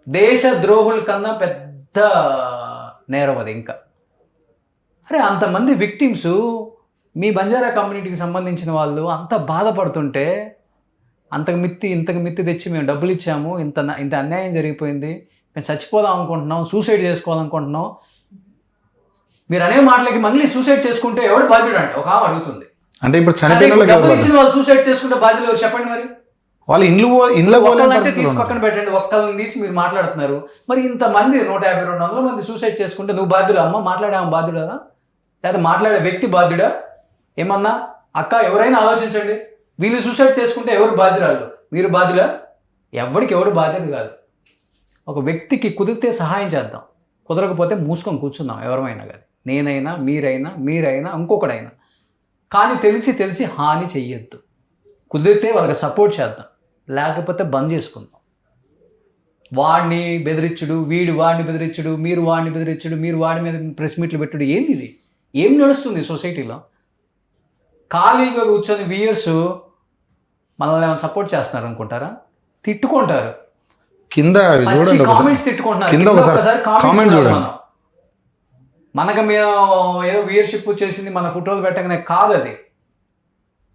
దేశ ద్రోహుల కన్నా పెద్ద నేరం అది. ఇంకా అరే అంతమంది విక్టిమ్స్ మీ బంజారా కమ్యూనిటీకి సంబంధించిన వాళ్ళు అంత బాధపడుతుంటే ఇంతకు మిత్తి తెచ్చి మేము డబ్బులు ఇచ్చాము, ఇంత అన్యాయం జరిగిపోయింది, మేము చచ్చిపోదాం అనుకుంటున్నాం, సూసైడ్ చేసుకోవాలనుకుంటున్నాం. మీరు అనే మాటలకి మళ్ళీ సూసైడ్ చేసుకుంటే ఎవడు బాధ్యుడు అంటే ఒక ఆమె అడుగుతుంది. అంటే ఇప్పుడు డబ్బులు ఇచ్చిన వాళ్ళు సూసైడ్ చేసుకుంటే బాధ్యులు చెప్పండి. మరి వాళ్ళు అంటే తీసి పక్కన పెట్టండి, ఒక్కళ్ళని తీసి మీరు మాట్లాడుతున్నారు. మరి ఇంతమంది 150-200 మంది సూసైడ్ చేసుకుంటే నువ్వు బాధ్యుడా? అమ్మ మాట్లాడాము బాధ్యుడా? లేదా మాట్లాడే వ్యక్తి బాధ్యుడా? ఏమన్నా అక్క ఎవరైనా ఆలోచించండి. వీళ్ళు సూసైడ్ చేసుకుంటే ఎవరు బాధ్యురాలు? మీరు బాధ్యులా? ఎవడు బాధ్యత కాదు. ఒక వ్యక్తికి కుదిరితే సహాయం చేద్దాం, కుదరకపోతే మూసుకొని కూర్చుందాం. ఎవరైనా కానీ, నేనైనా మీరైనా ఇంకొకడైనా. కానీ తెలిసి హాని చెయ్యొద్దు. కుదిరితే వాళ్ళకి సపోర్ట్ చేద్దాం, లేకపోతే బంద్ చేసుకుందాం. వాడిని బెదిరించుడు, వాడిని బెదిరించుడు, మీరు వాడిని బెదిరించుడు, మీరు వాడి మీద ప్రెస్ మీట్లు పెట్టుడు, ఏంది ఇది? ఏం నడుస్తుంది సొసైటీలో? ఖాళీగా కూర్చొని వ్యూయర్స్ మనల్ని ఏమైనా సపోర్ట్ చేస్తున్నారు అనుకుంటారా? తిట్టుకుంటారు, కింద చూడండి, కామెంట్స్ తిట్టుకుంటున్నారు. కింద ఒకసారి కామెంట్ చూడండి. మనకు మేము ఏదో వ్యూయర్షిప్ వచ్చేసింది మన ఫోటోలు పెట్టగానే కాదు, అది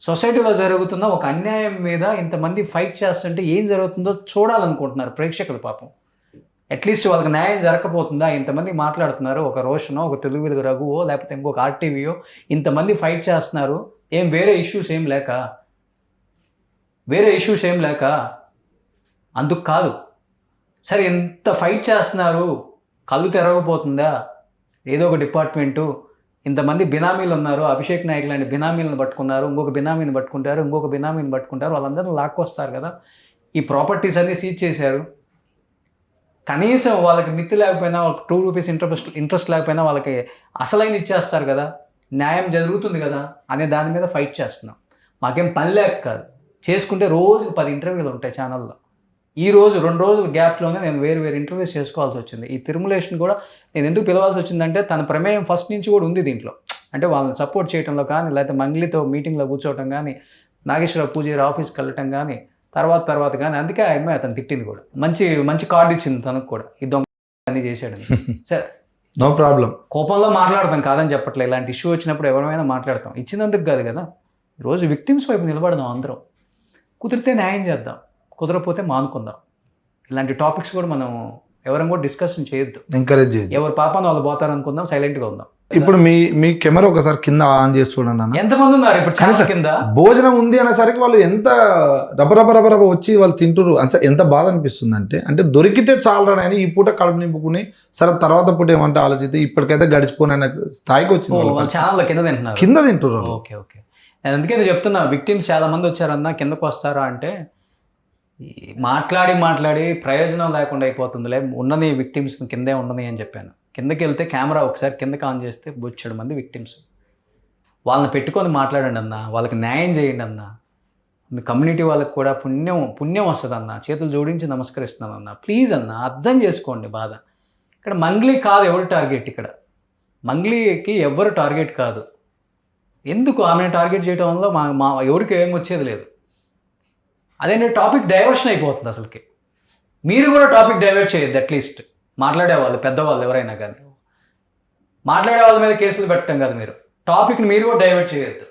సొసైటీలో జరుగుతున్న ఒక అన్యాయం మీద ఇంతమంది ఫైట్ చేస్తుంటే ఏం జరుగుతుందో చూడాలనుకుంటున్నారు ప్రేక్షకులు. పాపం అట్లీస్ట్ వాళ్ళకి న్యాయం జరగకపోతుందా? ఇంతమంది మాట్లాడుతున్నారు, ఒక రోషనో, ఒక తెలుగు వెలుగు రఘువో, లేకపోతే ఇంకొక ఆర్టీవీయో ఇంతమంది ఫైట్ చేస్తున్నారు. ఏం వేరే ఇష్యూస్ ఏం లేక అందుకు కాదు. సరే, ఎంత ఫైట్ చేస్తున్నారు, కళ్ళు తెరవకపోతుందా? ఏదో ఒక డిపార్ట్మెంటు, ఇంతమంది బినామీలు ఉన్నారు, అభిషేక్ నాయక్ లాంటి బినామీలను పట్టుకున్నారు, ఇంకొక బినామీని పట్టుకుంటారు, వాళ్ళందరూ లాక్కొస్తారు కదా. ఈ ప్రాపర్టీస్ అన్నీ సీజ్ చేశారు. కనీసం వాళ్ళకి మిత్తి లేకపోయినా, వాళ్ళకి 2 రూపీస్ ఇంట్రెస్ట్ లేకపోయినా వాళ్ళకి అసలైన ఇచ్చేస్తారు కదా, న్యాయం జరుగుతుంది కదా అనే దాని మీద ఫైట్ చేస్తున్నాం. మాకేం పని లేక కాదు, చేసుకుంటే రోజుకు 10 ఇంటర్వ్యూలు ఉంటాయి ఛానల్లో. ఈ రోజు 2 రోజుల గ్యాప్లోనే నేను వేరు ఇంటర్వ్యూస్ చేసుకోవాల్సి వచ్చింది. ఈ తిరుమలేషన్ కూడా నేను ఎందుకు పిలవాల్సి వచ్చిందంటే, తన ప్రమేయం ఫస్ట్ నుంచి కూడా ఉంది దీంట్లో. అంటే వాళ్ళని సపోర్ట్ చేయడంలో కానీ, లేకపోతే మంగ్లీతో మీటింగ్లో కూర్చోవటం కానీ, నాగేశ్వరరావు పూజారి ఆఫీస్కి వెళ్ళటం కానీ, తర్వాత కానీ. అందుకే ఆ అమ్మాయి అతను తిట్టింది కూడా. మంచి కార్డు ఇచ్చింది తనకు కూడా, ఈ దొంగ అన్నీ చేశాడు. సరే, నో ప్రాబ్లం, కోపంలో మాట్లాడతాం, కాదని చెప్పట్లేదు. ఇలాంటి ఇష్యూ వచ్చినప్పుడు ఎవరైనా మాట్లాడతాం, ఇచ్చినందుకు కాదు కదా. ఈరోజు విక్టిమ్స్ వైపు నిలబడదాం అందరం. కుదిరితే న్యాయం చేద్దాం, కుదరకపోతే మానుకుందాం. ఇలాంటి టాపిక్స్ కూడా మనం ఎవరైనా కూడా డిస్కషన్ చేయొద్దు, ఎంకరేజ్ చేయొద్దు. ఎవరు పాపాన్ని వాళ్ళు పోతారు అనుకుందాం, సైలెంట్గా ఉందాం. ఇప్పుడు మీ కెమెరా ఒకసారి కింద ఆన్ చేసి చూడండి అన్న. ఎంతమంది ఉన్నారు ఇప్పుడు ఛానల్ కింద? భోజనం ఉంది అనేసరికి వాళ్ళు ఎంత రబరబ వచ్చి వాళ్ళు తింటురు. ఎంత బాధ అనిపిస్తుంది అంటే దొరికితే చాలరాని ఈ పూట కడుపు నింపుకుని, సరే తర్వాత పూట ఏమంటే ఆలోచిస్తే ఇప్పటికైతే గడిచిపోయిన స్థాయికి వచ్చింది. వాళ్ళ ఛానల్ కింద తింటురు. ఓకే. నేను అందుకే చెప్తున్నా, విక్టిమ్స్ చాలా మంది వచ్చారన్నా, కిందకు వస్తారా అంటే మాట్లాడి ప్రయోజనం లేకుండా అయిపోతుందిలే, ఉన్నది విక్టిమ్స్ కిందే ఉండని అని చెప్పాను. కిందకి వెళ్తే కెమెరా ఒకసారి కిందకి ఆన్ చేస్తే బొచ్చెడు మంది విక్టిమ్స్. వాళ్ళని పెట్టుకొని మాట్లాడండి అన్న, వాళ్ళకి న్యాయం చేయండి అన్న. మీ కమ్యూనిటీ వాళ్ళకి కూడా పుణ్యం వస్తుంది అన్న. చేతులు జోడించి నమస్కరిస్తున్నాను అన్న. ప్లీజ్ అన్న, అర్థం చేసుకోండి బాధ. ఇక్కడ మంగ్లీ కాదు ఎవరు టార్గెట్, ఇక్కడ మంగ్లీకి ఎవరు టార్గెట్ కాదు. ఎందుకు ఆమెను టార్గెట్ చేయడం వల్ల మా ఎవరికి ఏం వచ్చేది లేదు. అదేంటి టాపిక్ డైవర్షన్ అయిపోతుంది అసలుకి. మీరు కూడా టాపిక్ డైవర్ట్ చేయొద్దు. అట్లీస్ట్ మాట్లాడేవాళ్ళు, పెద్దవాళ్ళు ఎవరైనా కానీ మాట్లాడే వాళ్ళ మీద కేసులు పెట్టడం కాదు. మీరు టాపిక్ని మీరు కూడా డైవర్ట్ చేయొద్దు.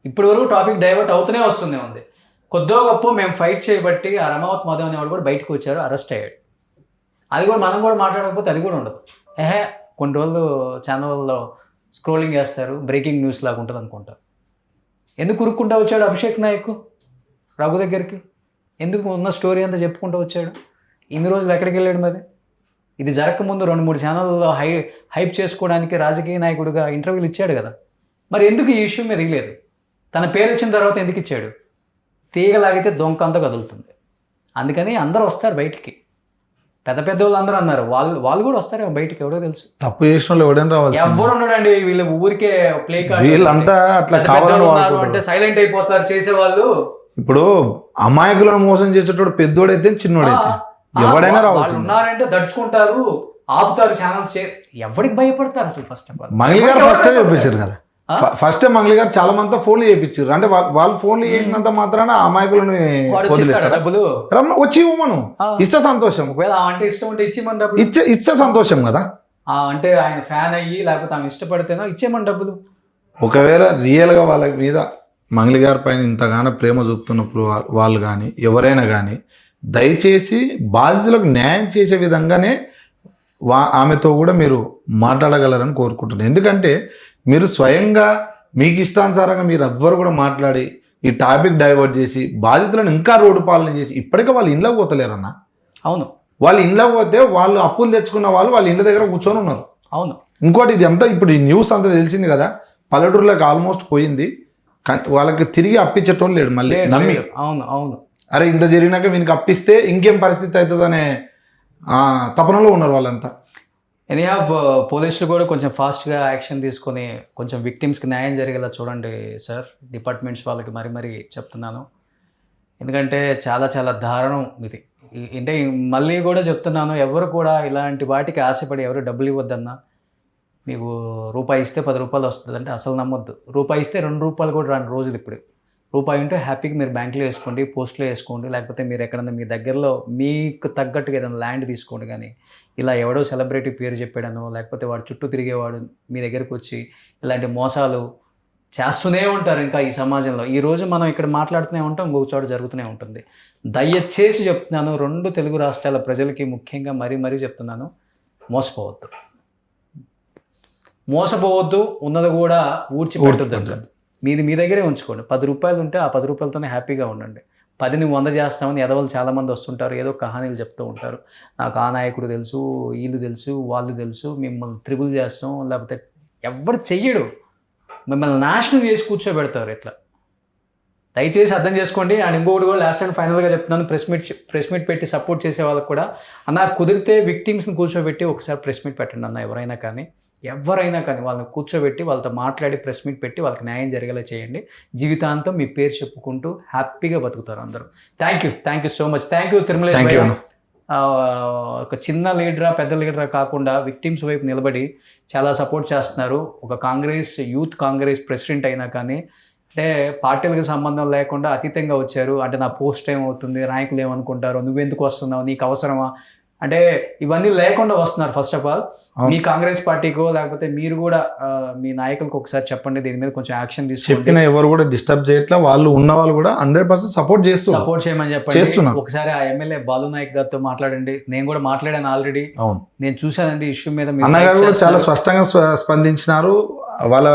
ఇప్పటి వరకు టాపిక్ డైవర్ట్ అవుతూనే ఉంది. కొద్దో గొప్ప మేము ఫైట్ చేయబట్టి ఆ రమావత్ మాధవ్ అనేవాడు కూడా బయటకు వచ్చారు, అరెస్ట్ అయ్యాడు. అది కూడా మనం కూడా మాట్లాడకపోతే అది కూడా ఉండదు. కొన్ని రోజులు ఛానల్లో స్క్రోలింగ్ చేస్తారు, బ్రేకింగ్ న్యూస్ లాగా ఉంటుంది అనుకుంటారు. ఎందుకు ఉరుక్కుంటూ వచ్చాడు అభిషేక్ నాయక్ రఘు దగ్గరికి? ఎందుకు ఉన్న స్టోరీ అంతా చెప్పుకుంటూ వచ్చాడు? ఇన్ని రోజులు ఎక్కడికి వెళ్ళాడు? మరి ఇది జరగకముందు 2-3 ఛానల్లో హైప్ చేసుకోవడానికి రాజకీయ నాయకుడిగా ఇంటర్వ్యూలు ఇచ్చాడు కదా. మరి ఎందుకు ఈ ఇష్యూ మీద ఇవ్వలేదు? తన పేరు వచ్చిన తర్వాత ఎందుకు ఇచ్చాడు? తీగలాగితే దొంక అంతా కదులుతుంది. అందుకని అందరూ వస్తారు బయటికి. పెద్ద వాళ్ళు అందరూ అన్నారు, వాళ్ళు కూడా వస్తారు బయటికి. ఎవడో తెలుసు, తప్పు చేసిన వాళ్ళు ఎవడైనా రావాలి. ఎవరు ఉన్నాడండి? వీళ్ళు ఊరికే ప్లే కార్డ్, వీళ్ళంతా అట్లా కావాలని అంటే సైలెంట్ అయిపోతారు చేసేవాళ్ళు. ఇప్పుడు అమాయకులను మోసం చేసేటోడు పెద్దోడైతే చిన్నోడైతే ఎవడైనా రావచ్చు. ఉన్నారంటే దడుచుకుంటారు, ఆపుతారు ఛానల్స్. ఎవరికి భయపడతారు అసలు? ఫస్ట్ ఆఫ్ ఆల్ మంగ్లీ గారు ఫస్టే చూపించారు కదా. ఫస్టే మంగ్లీ గారు చాలా మంది ఫోన్లు చేయించారు. అంటే వాళ్ళు ఫోన్లు చేసినంత మాత్రాన అమాయకులను డబ్బులు వచ్చి ఇవ్వమను, ఇస్తే సంతోషం. ఒకవేళ అంటే ఇష్టం ఉంటే ఇచ్చేమని డబ్బులు ఇచ్చే సంతోషం కదా. అంటే ఆయన ఫ్యాన్ అయ్యి లేకపోతే ఆమె ఇష్టపడితేనో ఇచ్చేమని డబ్బులు. ఒకవేళ రియల్గా వాళ్ళ మీద మంగ్లీ గారి పైన ఇంతగానో ప్రేమ చూపుతున్నప్పుడు వాళ్ళు కానీ ఎవరైనా కానీ దయచేసి బాధితులకు న్యాయం చేసే విధంగానే ఆమెతో కూడా మీరు మాట్లాడగలరని కోరుకుంటున్నాను. ఎందుకంటే మీరు స్వయంగా మీకు ఇష్టానుసారంగా మీరు ఎవ్వరు కూడా మాట్లాడి ఈ టాపిక్ డైవర్ట్ చేసి బాధితులను ఇంకా రోడ్డు పాలన చేసి ఇప్పటికే వాళ్ళు ఇంట్లోకి పోతలేరన్న. అవును, వాళ్ళు ఇంట్లోకి పోతే వాళ్ళు అప్పులు తెచ్చుకున్న వాళ్ళ ఇంటి దగ్గర కూర్చొని ఉన్నారు. అవును. ఇంకోటి ఇది అంతా ఇప్పుడు ఈ న్యూస్ అంతా తెలిసింది కదా, పల్లెటూరులోకి ఆల్మోస్ట్ పోయింది. కానీ వాళ్ళకి తిరిగి అప్పించేటోళ్ళు లేడు మళ్ళీ నమ్మి. అవును. అరే ఇంత జరిగినాక వీనికి అప్పిస్తే ఇంకేం పరిస్థితి అవుతుందనే తపనలో ఉన్నారు వాళ్ళంతా. ఎనీహౌ పోలీసులు కూడా కొంచెం ఫాస్ట్గా యాక్షన్ తీసుకొని కొంచెం విక్టిమ్స్కి న్యాయం జరిగేలా చూడండి సార్. డిపార్ట్మెంట్స్ వాళ్ళకి మరీ చెప్తున్నాను. ఎందుకంటే చాలా చాలా దారుణం ఇది. అంటే మళ్ళీ కూడా చెప్తున్నాను, ఎవరు కూడా ఇలాంటి వాటికి ఆశపడి ఎవరు డబ్బులు ఇవ్వద్దన్నా. మీకు రూపాయి ఇస్తే 10 రూపాయలు వస్తుంది అంటే అసలు నమ్మొద్దు. రూపాయి ఇస్తే 2 రూపాయలు కూడా రాని రోజులు ఇప్పుడు. రూపాయి ఉంటే హ్యాపీగా మీరు బ్యాంకులో వేసుకోండి, పోస్ట్లో వేసుకోండి, లేకపోతే మీరు ఎక్కడన్నా మీ దగ్గరలో మీకు తగ్గట్టుగా ఏదైనా ల్యాండ్ తీసుకోండి. కానీ ఇలా ఎవడో సెలబ్రిటీ పేరు చెప్పాడనో, లేకపోతే వాడు చుట్టూ తిరిగేవాడు మీ దగ్గరకు వచ్చి ఇలాంటి మోసాలు చేస్తూనే ఉంటారు ఇంకా ఈ సమాజంలో. ఈరోజు మనం ఇక్కడ మాట్లాడుతూనే ఉంటాం, ఇంకొక చోట జరుగుతూనే ఉంటుంది. దయచేసి చెప్తున్నాను, 2 తెలుగు రాష్ట్రాల ప్రజలకి ముఖ్యంగా మరీ చెప్తున్నాను, మోసపోవద్దు. ఉన్నది కూడా ఊడ్చిపెట్టొద్దు. మీది మీ దగ్గరే ఉంచుకోండి. 10 రూపాయలు ఉంటే ఆ 10 రూపాయలతోనే హ్యాపీగా ఉండండి. 10ని 100 చేస్తామని ఎదవలు చాలామంది వస్తుంటారు, ఏదో కహానీలు చెప్తూ ఉంటారు. నాకు ఆ నాయకుడు తెలుసు, వీళ్ళు తెలుసు, వాళ్ళు తెలుసు, మిమ్మల్ని త్రిబుల్ చేస్తాం, లేకపోతే ఎవరు చెయ్యడు, మిమ్మల్ని నాశనం చేసి కూర్చోబెడతారు ఇట్లా. దయచేసి అర్థం చేసుకోండి. అండ్ ఇంకొకటి కూడా లాస్ట్ అండ్ ఫైనల్గా చెప్తున్నాను, ప్రెస్ మీట్ పెట్టి సపోర్ట్ చేసే వాళ్ళకి కూడా అన్న, కుదిరితే విక్టిమ్స్ని కూర్చోబెట్టి ఒకసారి ప్రెస్ మీట్ పెట్టండి అన్న. ఎవరైనా కానీ వాళ్ళని కూర్చోబెట్టి వాళ్ళతో మాట్లాడి ప్రెస్ మీట్ పెట్టి వాళ్ళకి న్యాయం జరిగేలా చేయండి. జీవితాంతం మీ పేరు చెప్పుకుంటూ హ్యాపీగా బతుకుతారు అందరూ. Thank you so much. Thank you Tirumalesh భయ్య. ఒక చిన్న లీడరా పెద్ద లీడరా కాకుండా విక్టిమ్స్ వైపు నిలబడి చాలా సపోర్ట్ చేస్తున్నారు. ఒక యూత్ కాంగ్రెస్ ప్రెసిడెంట్ అయినా కానీ అంటే పార్టీలకు సంబంధం లేకుండా అతీతంగా వచ్చారు. అంటే నా పోస్ట్ ఏమవుతుంది, నాయకులు ఏమనుకుంటారు, నువ్వెందుకు వస్తున్నావు, నీకు అవసరమా అంటే ఇవన్నీ లేకుండా వస్తున్నారు. ఫస్ట్ ఆఫ్ ఆల్ మీ కాంగ్రెస్ పార్టీకో లేకపోతే మీరు కూడా మీ నాయకులకు ఒకసారి చెప్పండి, దీని మీద కొంచెం యాక్షన్ తీసుకుని. ఎవరు కూడా డిస్టర్బ్ చేయట్లా, వాళ్ళు ఉన్న వాళ్ళు కూడా 100% సపోర్ట్ చేయమని చెప్పండి. ఒకసారి ఆ ఎమ్మెల్యే బాలు నాయక్ గారితో మాట్లాడండి. నేను కూడా మాట్లాడాను ఆల్రెడీ, నేను చూశానండి ఇష్యూ మీద. అన్నగారు కూడా చాలా స్పష్టంగా స్పందించినారు. వాళ్ళ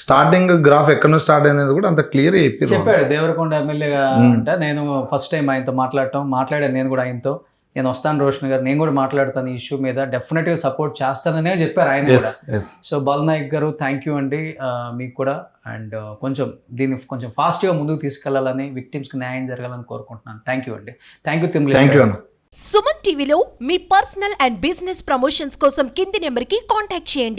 స్టార్టింగ్ గ్రాఫ్ ఎక్కడ నుంచి స్టార్ట్ అయింది కూడా అంత క్లియర్ చెప్పాడు. దేవరకొండ ఎమ్మెల్యేగా అంటే నేను ఫస్ట్ టైం ఆయనతో మాట్లాడాను. నేను కూడా ఆయనతో నేను వస్తాను రోషన్ గారు, నేను కూడా మాట్లాడతాను ఈ ఇష్యూ మీద, డెఫినెట్గా సపోర్ట్ చేస్తాననే చెప్పారు ఆయన కూడా. సో బాలనాయక్ గారు థ్యాంక్ యూ అండి మీకు కూడా. అండ్ దీన్ని కొంచెం ఫాస్ట్గా ముందుకు తీసుకెళ్లాలని, విక్టిమ్స్కి న్యాయం జరగాలని కోరుకుంటున్నాను. థ్యాంక్ యూ అండి. Thank you Tirumala. సుమన్ టీవీలో మీ పర్సనల్ అండ్ బిజినెస్ ప్రమోషన్స్ కోసం కింది నెంబర్కి కాంటాక్ట్ చేయండి.